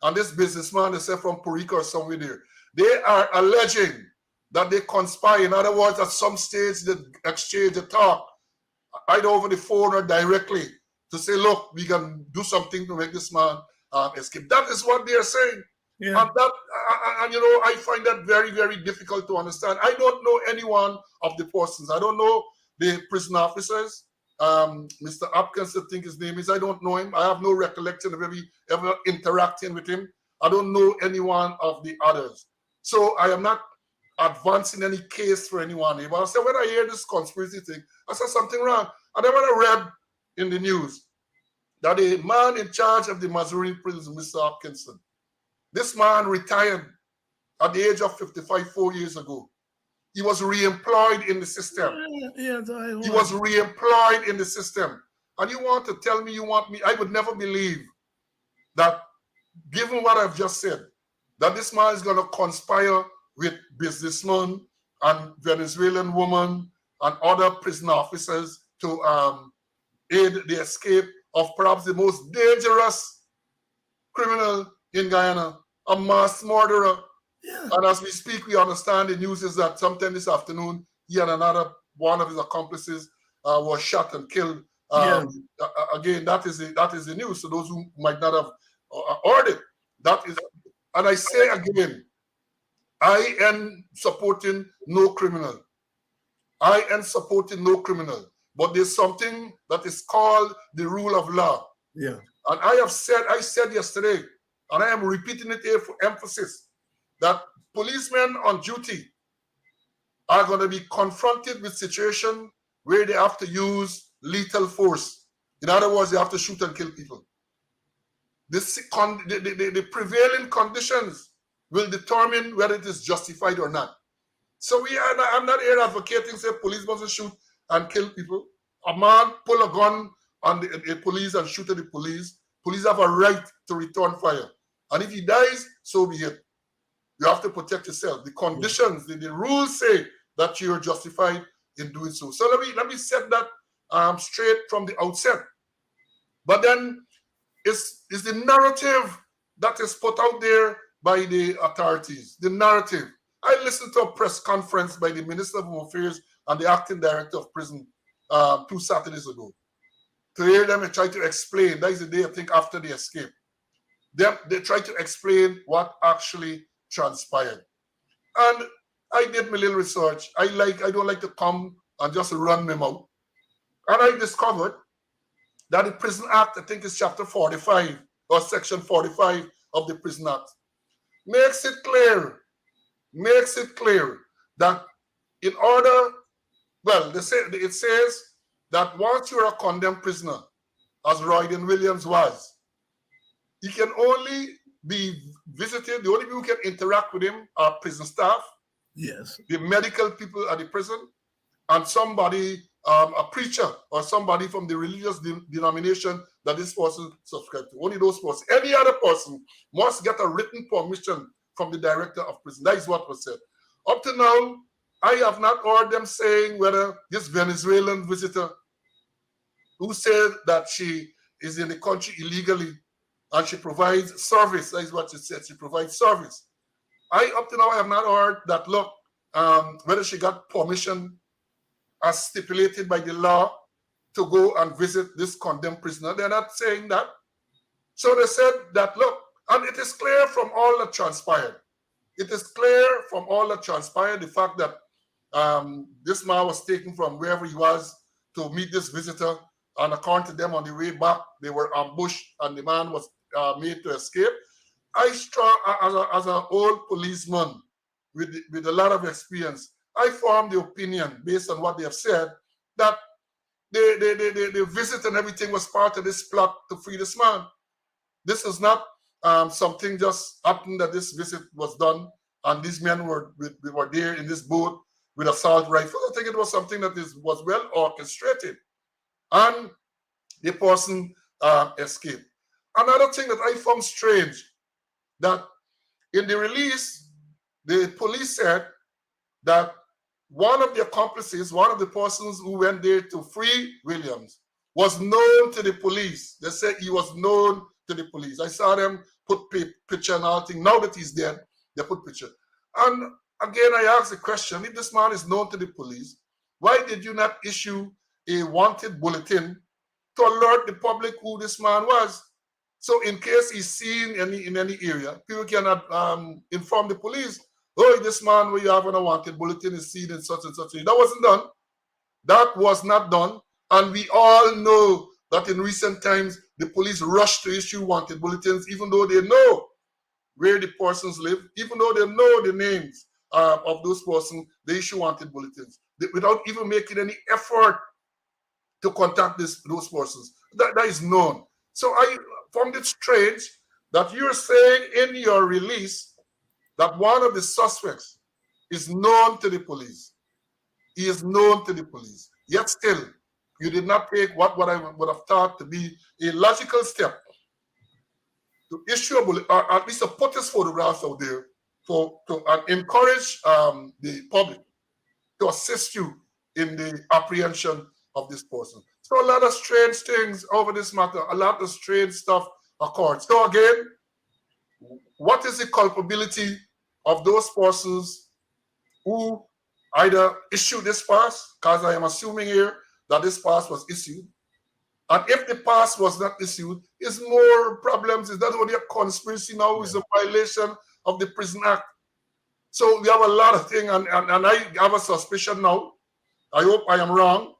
and this businessman, they say from Puerto Rico or somewhere there, they are alleging that they conspire. In other words, at some stage, they exchange the talk, either over the phone or directly, to say, look, we can do something to make this man escape. That is what they are saying. Yeah. And you know, I find that very, very difficult to understand. I don't know any one of the persons. I don't know the prison officers. Mr. Hopkins, I think his name is. I don't know him. I have no recollection of ever interacting with him. I don't know any one of the others. So I am not advancing any case for anyone here. But I said, when I hear this conspiracy thing, I said something wrong. And then when I read in the news that a man in charge of the Mazruni prison, Mr. Hopkinson, this man retired at the age of 55 4 years ago. he was re-employed in the system. Yes, He was re-employed in the system. And you want to tell me you want me? I would never believe that, given what I've just said, that this man is going to conspire with businessmen and Venezuelan women and other prison officers to aid the escape of perhaps the most dangerous criminal in Guyana, a mass murderer. Yeah. And as we speak, we understand the news is that sometime this afternoon, he and another one of his accomplices was shot and killed. Again, that is the news. So those who might not have heard it, that is. And I say again, I am supporting no criminal. I am supporting no criminal. But there's something that is called the rule of law. Yeah. And I said yesterday, and I am repeating it here for emphasis, that policemen on duty are going to be confronted with situation where they have to use lethal force. In other words, they have to shoot and kill people. The prevailing conditions will determine whether it is justified or not. So I'm not here advocating, say, police must shoot and kill people. A man pull a gun on the police and shoot at the police. Police have a right to return fire. And if he dies, so be it. You have to protect yourself. The conditions, the rules say that you're justified in doing so. So let me set that straight from the outset. But then it's the narrative that is put out there by the authorities. The narrative. I listened to a press conference by the Minister of Home Affairs and the Acting Director of Prison 2 Saturdays ago. To hear them and try to explain, that is the day I think after the escape. They try to explain what actually transpired. And I did my little research. I don't like to come and just run my mouth. And I discovered that the Prison Act, I think it's chapter 45 or section 45 of the Prison Act, makes it clear that in order, well, it says that once you're a condemned prisoner, as Royden Williams was, he can only be visited, the only people who can interact with him are prison staff, yes, the medical people at the prison, and somebody, a preacher or somebody from the religious denomination that this person subscribes to. Only those persons. Any other person must get a written permission from the director of prison. That is what was said. Up to now, I have not heard them saying whether this Venezuelan visitor who said that she is in the country illegally and she provides service, that is what she said, she provides service. Up to now, I have not heard that, look, whether she got permission as stipulated by the law to go and visit this condemned prisoner. They're not saying that. So they said that, look, and it is clear from all that transpired. It is clear from all that transpired, the fact that this man was taken from wherever he was to meet this visitor, and according to them, on the way back, they were ambushed and the man was made to escape. As an old policeman with a lot of experience, I formed the opinion, based on what they have said, that the visit and everything was part of this plot to free this man. This is not something just happened that this visit was done and these men were there in this boat with assault rifles. I think it was something that was well orchestrated. And the person escaped. Another thing that I found strange, that in the release, the police said that one of the accomplices, one of the persons who went there to free Williams, was known to the police. They said he was known to the police. I saw them put picture and all thing. Now that he's dead, they put picture. And again, I ask the question, if this man is known to the police, why did you not issue a wanted bulletin to alert the public who this man was? So in case he's seen in any area, people can inform the police, oh, this man where you have on a wanted bulletin is seen in such and such. That wasn't done. That was not done. And we all know that in recent times, the police rush to issue wanted bulletins, even though they know where the persons live, even though they know the names of those persons, they issue wanted bulletins without even making any effort to contact those persons. That is known. So I found it strange that you're saying in your release that one of the suspects is known to the police. He is known to the police. Yet still, you did not take what I would have thought to be a logical step to issue a bullet, or at least to put his photographs out there to encourage the public to assist you in the apprehension of this person. So a lot of strange things over this matter, a lot of strange stuff occurred. So again, what is the culpability of those persons who either issued this pass, because I am assuming here that this pass was issued, and if the pass was not issued, it's more problems. It's not only a conspiracy now, it's a violation of the Prison Act. So we have a lot of things, and I have a suspicion now, I hope I am wrong,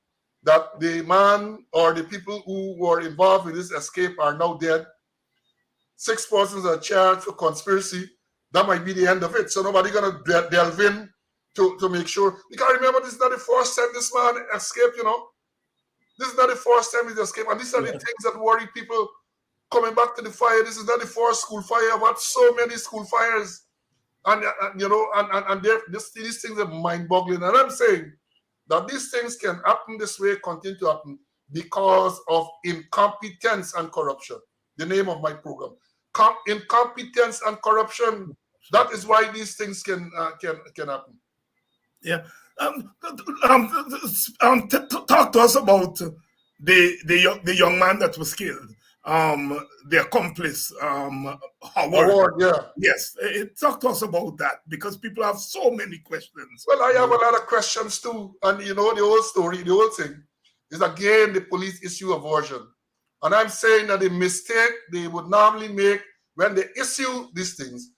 that the man or the people who were involved with this escape are now dead. 6 persons are charged for conspiracy. That might be the end of it. So nobody gonna delve in to make sure. Because remember, this is not the first time this man escaped, you know. This is not the first time he escaped. And these are the things that worry people coming back to the fire. This is not the first school fire. I've had so many school fires. And you know, these things are mind-boggling. And I'm saying that these things can happen this way, continue to happen, because of incompetence and corruption. The name of my program. Incompetence and corruption. That is why these things can happen. Yeah. Talk to us about the young man that was killed. The accomplice, Howard. Yeah. Yes. Talk to us about that, because people have so many questions. Well, I have a lot of questions too. And you know, the whole story, the whole thing is again the police issue a version. And I'm saying that the mistake they would normally make when they issue these things,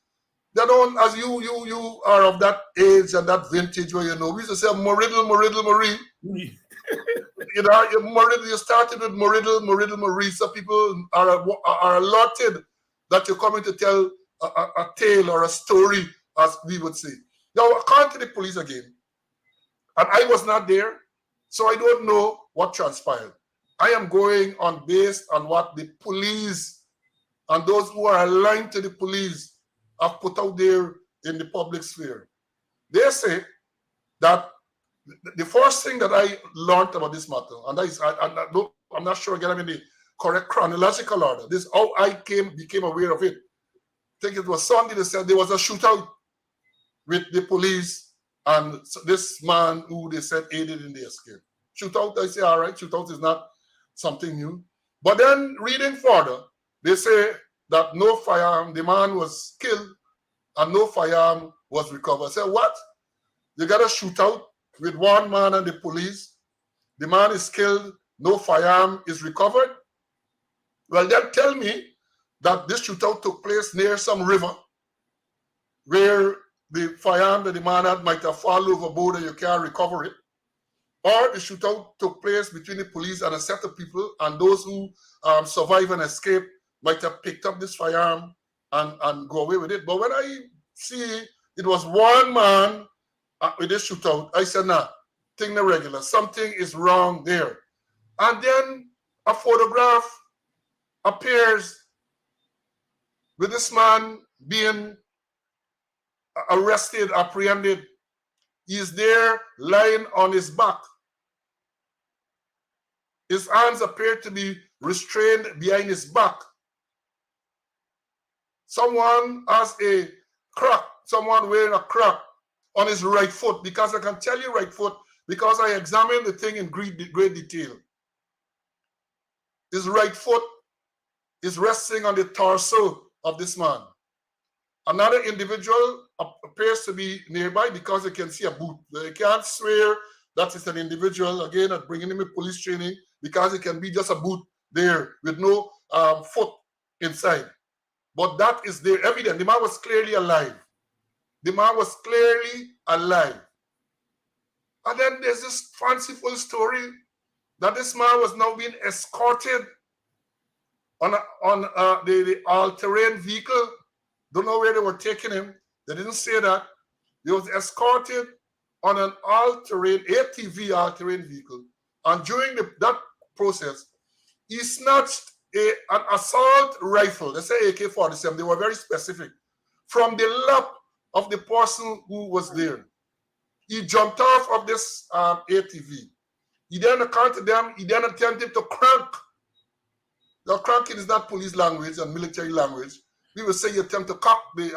they don't, as you are of that age and that vintage where, you know, we used to say Marie. You know, you started with Marie. So people are alerted that you're coming to tell a tale or a story, as we would say. Now, according to the police again, and I was not there, so I don't know what transpired. I am going on based on what the police and those who are aligned to the police have put out there in the public sphere. They say that the first thing that I learned about this matter, and that is, I'm not sure again I'm in the correct chronological order. This is how I became aware of it. I think it was Sunday. They said there was a shootout with the police and this man who they said aided in the escape. Shootout, I say, all right, shootout is not something new. But then reading further, they say that no firearm, the man was killed and no firearm was recovered. I said, what? You got a shootout with one man and the police. The man is killed, no firearm is recovered. Well, then tell me that this shootout took place near some river where the firearm that the man had might have fallen overboard and you can't recover it. Or the shootout took place between the police and a set of people, and those who survive and escape might have picked up this firearm and go away with it. But when I see it was one man with this shootout, I said, nah, thing not regular. Something is wrong there. And then a photograph appears with this man being arrested, apprehended. He is there lying on his back. His hands appear to be restrained behind his back. Someone has a crack, someone wearing a crack on his right foot, because I can tell you right foot, because I examined the thing in great detail. His right foot is resting on the torso of this man. Another individual appears to be nearby because you can see a boot. They can't swear that it's an individual, again, at bringing him in police training, because it can be just a boot there with no foot inside. But that is there, evident. The man was clearly alive. The man was clearly alive. And then there's this fanciful story that this man was now being escorted on the all-terrain vehicle. Don't know where they were taking him. They didn't say that. He was escorted on an all-terrain, ATV all-terrain vehicle. And during that process, he snatched an assault rifle, let's say AK-47, they were very specific, from the lap of the person who was there. He jumped off of this ATV. He then accounted them. He then attempted to crank. Now, cranking is not police language and military language. We will say you attempt to cock the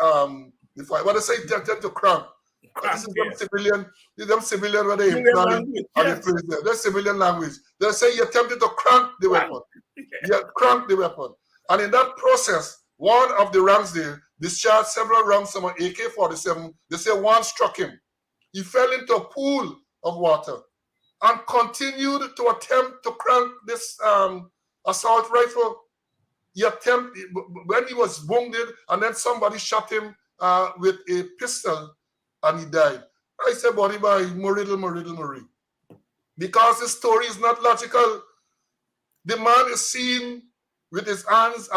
fire. But they say you attempt to crank. This is them civilian where they employ They're civilian language. They say you attempted to crank the weapon. Yeah, crank the weapon. And in that process, one of the rounds there discharged several rounds from an AK-47. They say one struck him. He fell into a pool of water and continued to attempt to crank this assault rifle. He attempted, when he was wounded, and then somebody shot him with a pistol, and he died. I said, body by Moriddle. Because the story is not logical. The man is seen with his hands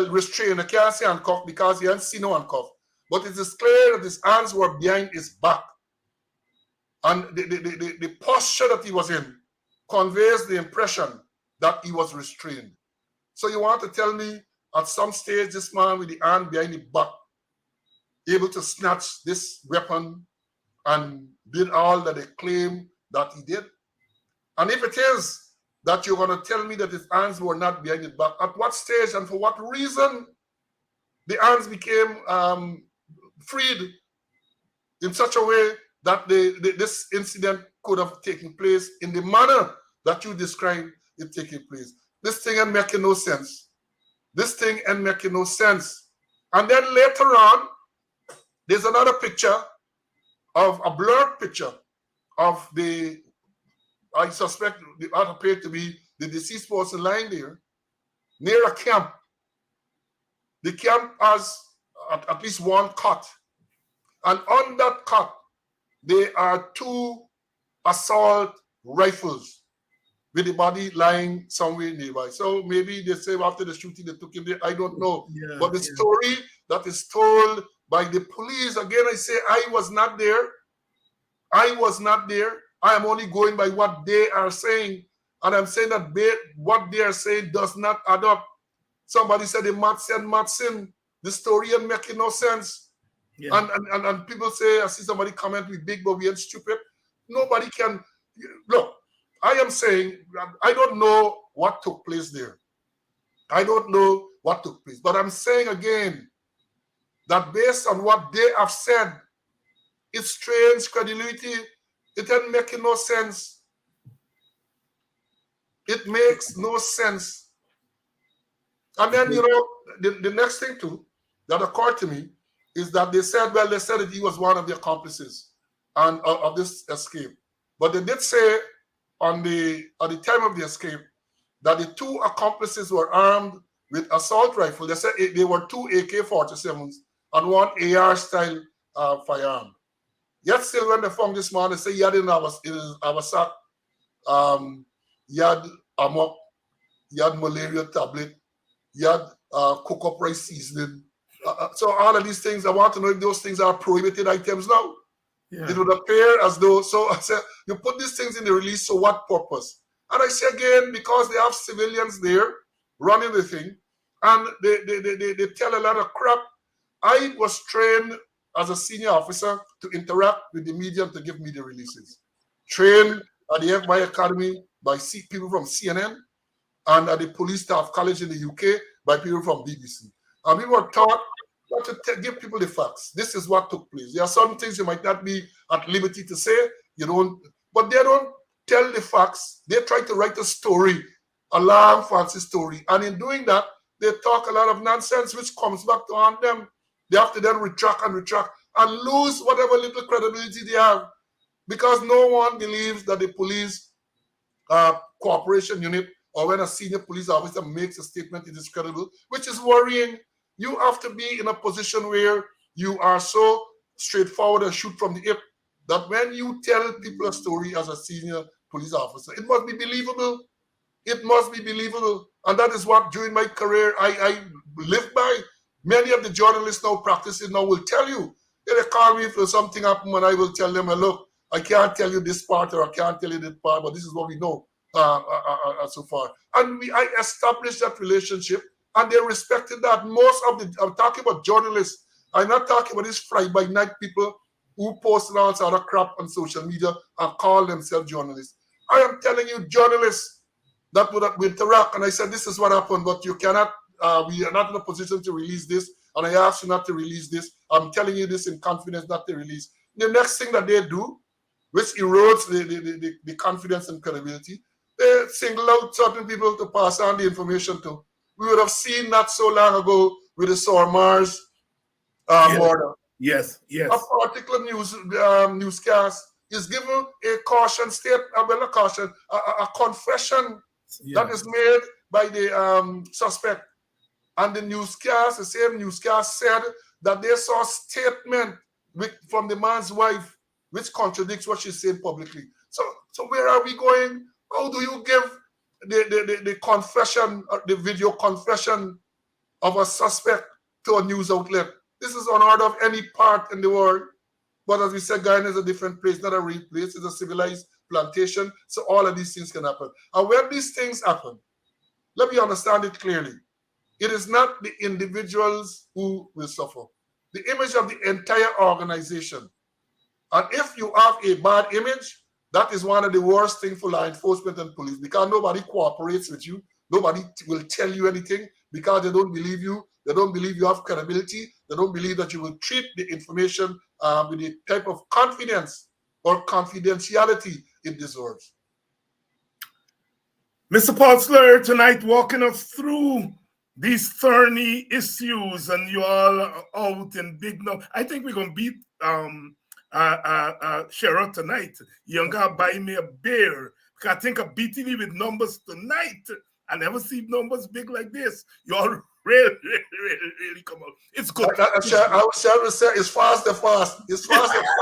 restrained. I can't say handcuffed because he hasn't seen no handcuff. But it is clear that his hands were behind his back. And the posture that he was in conveys the impression that he was restrained. So you want to tell me at some stage this man with the hand behind the back able to snatch this weapon and did all that they claim that he did? And if it is that you're going to tell me that his hands were not behind his back, at what stage and for what reason the hands became freed in such a way that this incident could have taken place in the manner that you described it taking place? This thing ain't making no sense. This thing ain't making no sense. And then later on, there's another picture of a blurred picture of I suspect that appeared to be the deceased person lying there near a camp. The camp has at least one cot. And on that cot, there are 2 assault rifles with the body lying somewhere nearby. So maybe they say after the shooting, they took him there. I don't know. Yeah, but the story that is told by the police, again, I say, I was not there. I was not there. I am only going by what they are saying. And I'm saying that what they are saying does not add up. Somebody said the Matson. The story ain't making no sense. Yeah. And people say, I see somebody comment, we big, but we ain't stupid. Nobody can. Look, I am saying, I don't know what took place there. I don't know what took place. But I'm saying again, that based on what they have said, it strains credibility. It ain't making no sense. It makes no sense. And then, the next thing too that occurred to me is that they said that he was one of the accomplices and of this escape. But they did say at the time of the escape that the 2 accomplices were armed with assault rifles. They said they were 2 AK-47s and 1 AR-style firearm. Yet still, when they found this man, they say he had in our sack, he had amok, he had malaria tablet, he had cook-up rice seasoning. So all of these things, I want to know if those things are prohibited items now. Yeah. It would appear as though, so I said, you put these things in the release, so what purpose? And I say again, because they have civilians there running the thing, and they tell a lot of crap. I was trained as a senior officer to interact with the media and to give media releases. Trained at the FBI Academy by people from CNN and at the Police Staff College in the UK by people from BBC. And we were taught not to give people the facts. This is what took place. There are some things you might not be at liberty to say, but they don't tell the facts. They try to write a story, a long, fancy story. And in doing that, they talk a lot of nonsense, which comes back to haunt them. They have to then retract and lose whatever little credibility they have, because no one believes that the police cooperation unit or when a senior police officer makes a statement, it is credible, which is worrying. You have to be in a position where you are so straightforward and shoot from the hip that when you tell people a story as a senior police officer, it must be believable. It must be believable. And that is what during my career I lived by. Many of the journalists now practicing now will tell you. They call me for something happen and I will tell them, look, I can't tell you this part or I can't tell you that part, but this is what we know so far. And I established that relationship and they respected that. I'm talking about journalists. I'm not talking about these fly-by-night people who post all sort of crap on social media and call themselves journalists. I am telling you, journalists that would interact, and I said, this is what happened, but you cannot, we are not in a position to release this, and I asked you not to release this. I'm telling you this in confidence not to release. The next thing that they do, which erodes the confidence and credibility, they single out certain people to pass on the information to. We would have seen not so long ago with the Mars murder. Yes, yes. A particular newscast is given a caution statement, a confession that is made by the suspect. And the newscast, the same newscast said that they saw a statement from the man's wife which contradicts what she said publicly. So where are we going? How do you give the confession, the video confession of a suspect to a news outlet? This is unheard of any part in the world. But as we said, Guyana is a different place, not a real place. It's a civilized plantation. So all of these things can happen. And when these things happen, let me understand it clearly. It is not the individuals who will suffer. The image of the entire organization. And if you have a bad image, that is one of the worst things for law enforcement and police, because nobody cooperates with you. Nobody will tell you anything because they don't believe you. They don't believe you have credibility. They don't believe that you will treat the information with the type of confidence or confidentiality it deserves. Mr. Paul Slowe tonight walking us through these thorny issues, and you all are out in big number. I think we're going to beat Sheriff tonight. You're going to buy me a beer, because I think I'm beating you with numbers tonight. I never see numbers big like this. You all really come on. It's good. I was trying to say it's fast and fast. It's fast and fast.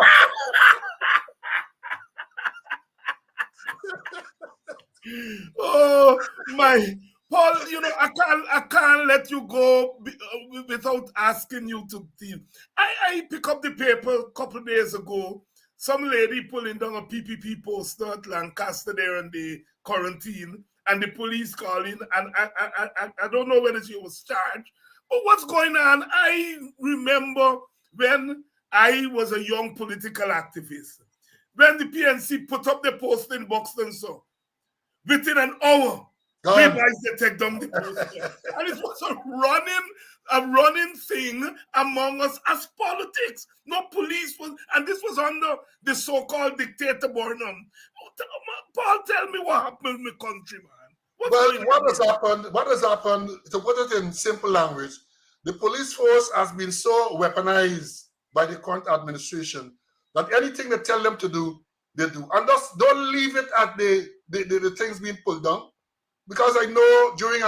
Oh my Paul, you know, I can't let you go without asking you to deal. I pick up the paper a couple of days ago. Some lady pulling down a PPP poster at Lancaster there in the quarantine, and the police calling, and I don't know whether she was charged, but what's going on? I remember when I was a young political activist, when the PNC put up the poster in Buxton, so within an hour, we guys they take down the poster. And it was a running thing among us as politics. No police was, and this was under the so-called dictator Burnham. Paul, tell me what happened in the country, man. What has happened, to put it in simple language, the police force has been so weaponized by the current administration that anything they tell them to do, they do. And just don't leave it at the things being pulled down. Because I know during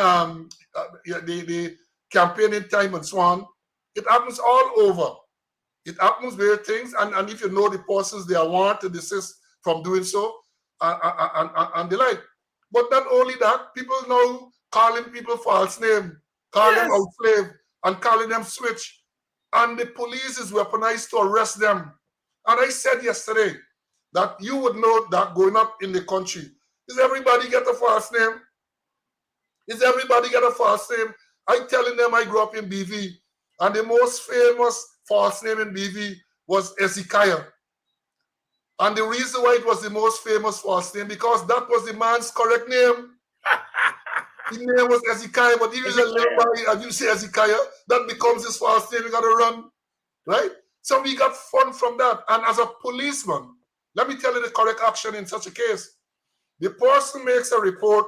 the campaigning time and so on, it happens all over. It happens where things, and if you know the persons, they are warned to desist from doing so, and the like. But not only that, people now calling people false name, calling them out slave, and calling them switch. And the police is weaponized to arrest them. And I said yesterday that you would know that going up in the country, is everybody get a false name? Is everybody get a false name? I telling them I grew up in BV, and the most famous false name in BV was Ezekiah. And the reason why it was the most famous false name, because that was the man's correct name. His name was Ezekiah, but if you little boy and you say Ezekiah, that becomes his false name. You got to run, right? So we got fun from that. And as a policeman, let me tell you the correct action in such a case. The person makes a report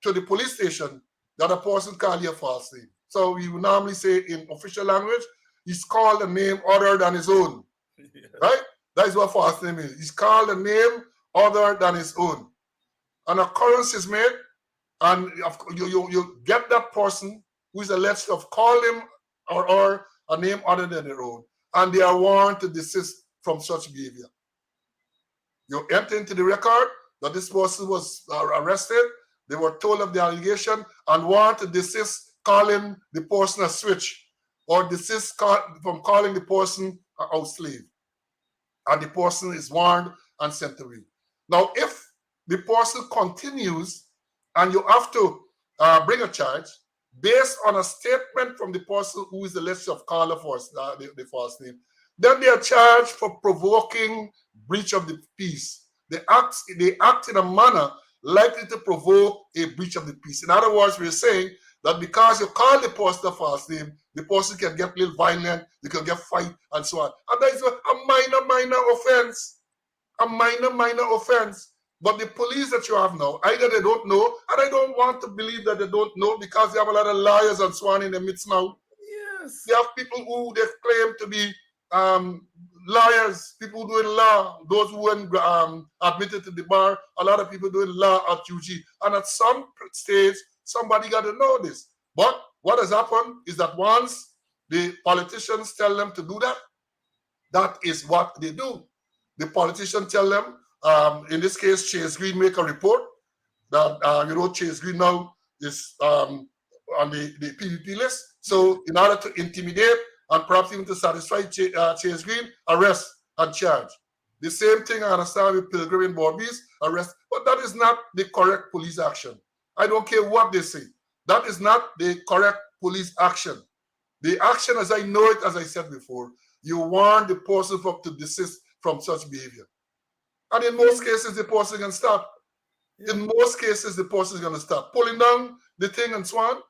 to the police station that a person called you a false name. So we would normally say in official language, he's called a name other than his own, right? That is what false name is. He's called a name other than his own. An occurrence is made, and you get that person who is alleged to have called him or a name other than their own, and they are warned to desist from such behavior. You enter into the record that this person was arrested. They were told of the allegation and warned to desist calling the person a switch, or desist from calling the person a house slave. And the person is warned and sent away. Now, if the person continues and you have to bring a charge based on a statement from the person who is alleged to have called the false name, Then they are charged for provoking breach of the peace. They act in a manner likely to provoke a breach of the peace. In other words, we're saying that because you call the person a false name, the person can get a little violent, they can get fight, and so on. And that is a minor offense. A minor offense. But the police that you have now, either they don't know, and I don't want to believe that they don't know because they have a lot of liars and so on in the midst now. Yes. They have people who they claim to be lawyers, people doing law, those who weren't admitted to the bar, a lot of people doing law at UG. And at some stage, somebody got to know this. But what has happened is that once the politicians tell them to do that, that is what they do. The politicians tell them, in this case, Chase Green make a report that, Chase Green now is on the PDP list. So in order to intimidate and perhaps even to satisfy Chase Green, arrest and charge. The same thing I understand with Pilgrim and Bobby's arrest, but that is not the correct police action. I don't care what they say. That is not the correct police action. The action, as I know it, as I said before, you warn the person to desist from such behavior. And in most cases, the person can stop. In most cases, the person is going to stop. Pulling down the thing and so on.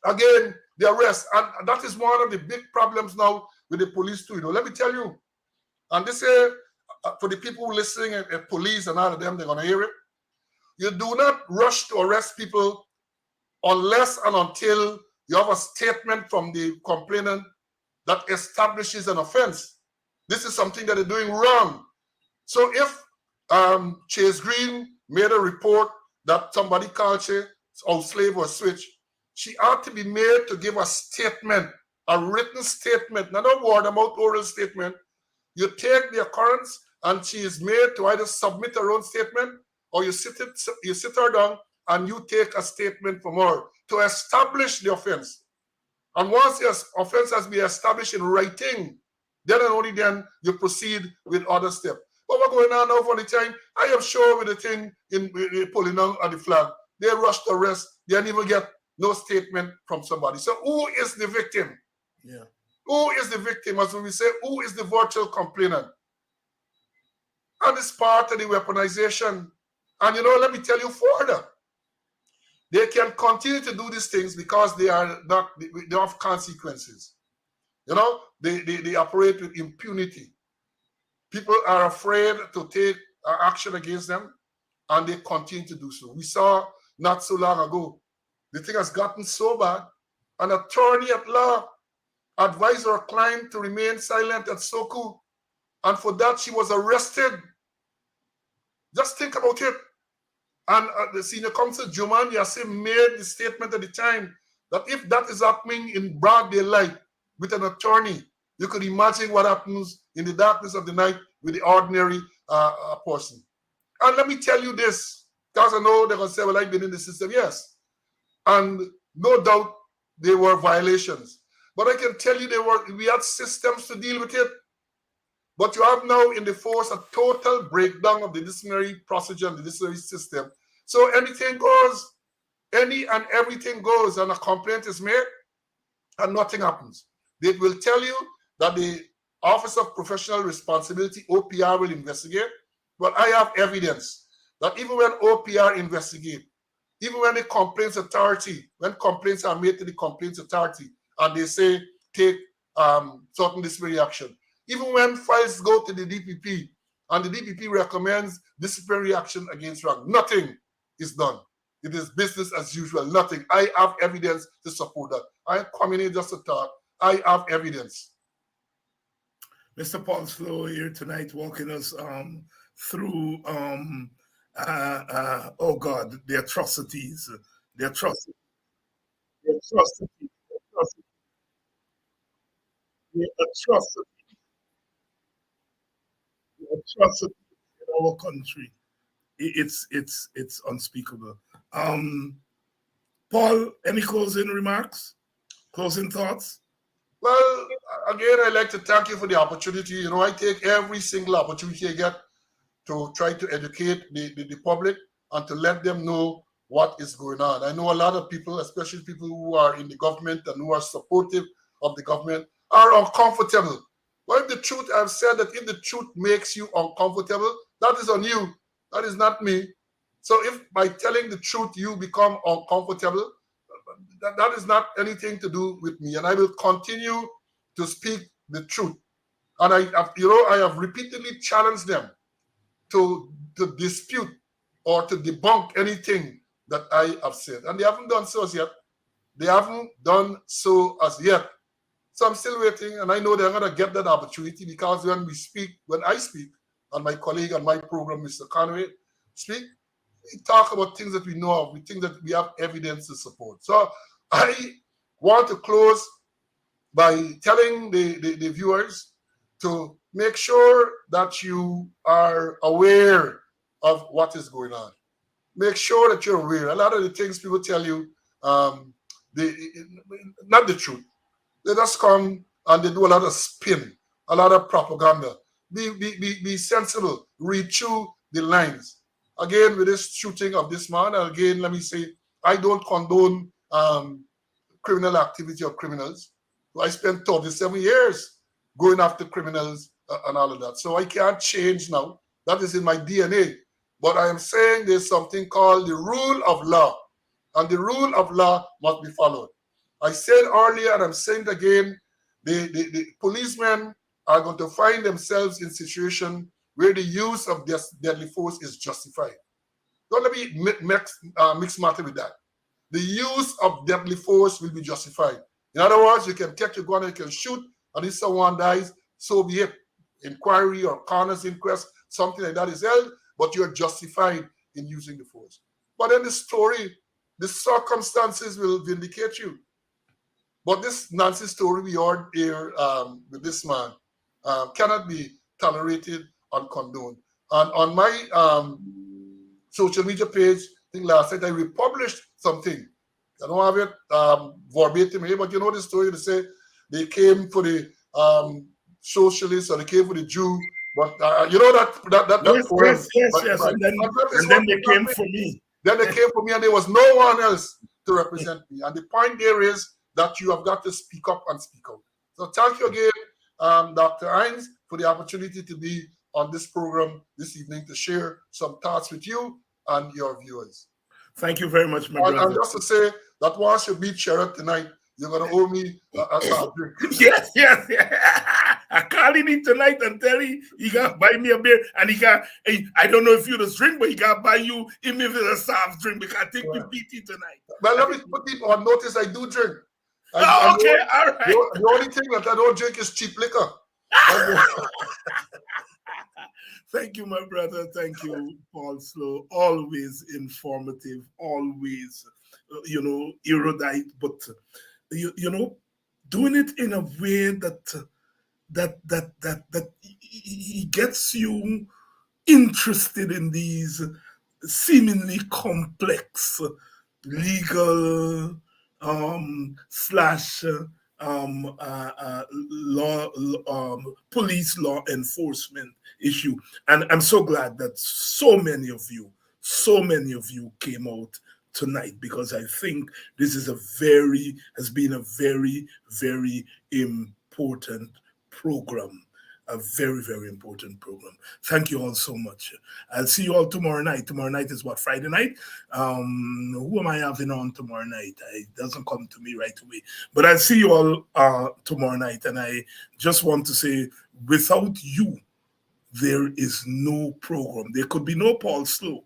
Again, the arrest. And that is one of the big problems now with the police too. Let me tell you. And this is for the people listening at police and all of them, they're going to hear it. You do not rush to arrest people unless and until you have a statement from the complainant that establishes an offense. This is something that they're doing wrong. So if Chase Green made a report that somebody called her or slave or switch, she ought to be made to give a statement, a written statement, not a word about oral statement. You take the occurrence and she is made to either submit her own statement or you sit her down and you take a statement from her to establish the offense. And once the offense has been established in writing, then and only then you proceed with other steps. But what's going on now for the time? I am sure with the thing in pulling down of the flag, they rush to arrest, they didn't even get no statement from somebody. So who is the victim? Yeah. Who is the victim? As we say, who is the virtual complainant? And it's part of the weaponization. And let me tell you further. They can continue to do these things because they have consequences. They operate with impunity. People are afraid to take action against them, and they continue to do so. We saw not so long ago, the thing has gotten so bad, an attorney at law advised her client to remain silent at Soku, and for that she was arrested. Just think about it. And the senior counsel, Juman Yassim, made the statement at the time that if that is happening in broad daylight with an attorney, you could imagine what happens in the darkness of the night with the ordinary person. And let me tell you this, because I know they're going to say, well, I've been in the system. Yes. And no doubt there were violations. But I can tell you we had systems to deal with it. But you have now in the force a total breakdown of the disciplinary procedure and the disciplinary system. So anything goes, any and everything goes, and a complaint is made, and nothing happens. They will tell you that the Office of Professional Responsibility, OPR, will investigate. But I have evidence that even when OPR investigate, even when the complaints authority, when complaints are made to the complaints authority, and they say take certain disciplinary action, even when files go to the DPP and the DPP recommends disciplinary action against rank, nothing is done. It is business as usual, nothing. I have evidence to support that. I am coming in just to talk. I have evidence. Mr. Paul Slowe here tonight, walking us through, oh God, the atrocities, the atrocities in our country. It's unspeakable. Paul, any closing remarks? Closing thoughts? Well, again, I'd like to thank you for the opportunity. I take every single opportunity I get to try to educate the public and to let them know what is going on. I know a lot of people, especially people who are in the government and who are supportive of the government, are uncomfortable But if the truth, I've said that if the truth makes you uncomfortable, that is on you. That is not me. So if by telling the truth you become uncomfortable, that is not anything to do with me. And I will continue to speak the truth. And I have repeatedly challenged them to dispute or to debunk anything that I have said. And they haven't done so as yet. They haven't done so as yet. So I'm still waiting, and I know they're going to get that opportunity, because when I speak, and my colleague on my program, Mr. Conway, speak, we talk about things that we know of, we think that we have evidence to support. So I want to close by telling the viewers to make sure that you are aware of what is going on. Make sure that you're aware. A lot of the things people tell you, not the truth. They just come and they do a lot of spin, a lot of propaganda. Be sensible. Read through the lines. Again, with this shooting of this man, and again, let me say, I don't condone criminal activity of criminals. I spent 37 years going after criminals and all of that. So I can't change now. That is in my DNA. But I am saying there's something called the rule of law. And the rule of law must be followed. I said earlier, and I'm saying it again, the policemen are going to find themselves in a situation where the use of deadly force is justified. Don't let me mix matter with that. The use of deadly force will be justified. In other words, you can take your gun and you can shoot, and if someone dies, so be it. Inquiry or coroner's inquest, something like that is held, but you're justified in using the force. But in the story, the circumstances will vindicate you. But this Nancy story we heard here with this man cannot be tolerated and condoned. And on my social media page, I think last night I republished something. I don't have it verbatim here, but you know the story. They say they came for the socialists or they came for the Jew, but you know that poem. Yes. And then they came for me. Then they came for me, and there was no one else to represent me. And the point there is that you have got to speak up and speak out. So thank you again, Dr. Hines, for the opportunity to be on this program this evening to share some thoughts with you and your viewers. Thank you very much, my brother. And just to say that once you beat Sherrod tonight, you're going to owe me a drink. Yes. I call him tonight and tell him he got to buy me a beer, and I don't know if you just drink, but he got to buy you even if it's a soft drink, because I think we beat you tonight. Well, let me put people on notice, I do drink. Okay, all right. The only thing that I don't drink is cheap liquor. Thank you, my brother. Thank you, Paul Slowe. Always informative, always, erudite, but, doing it in a way that he gets you interested in these seemingly complex legal police law enforcement issue. And I'm so glad that so many of you came out tonight, because I think this is has been a very, very important program. A very, very important program. Thank you all so much. I'll see you all tomorrow night. Tomorrow night is what, Friday night? Who am I having on tomorrow night? It doesn't come to me right away. But I'll see you all tomorrow night. And I just want to say, without you, there is no program. There could be no Paul Slowe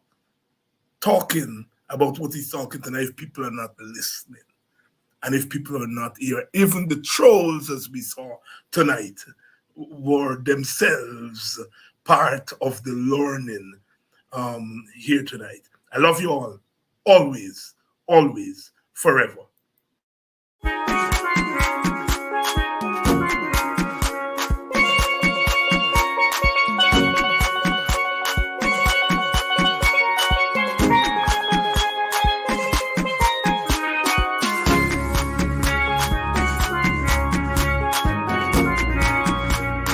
talking about what he's talking tonight if people are not listening. And if people are not here. Even the trolls, as we saw tonight, were themselves part of the learning here tonight. I love you all, always, always, forever.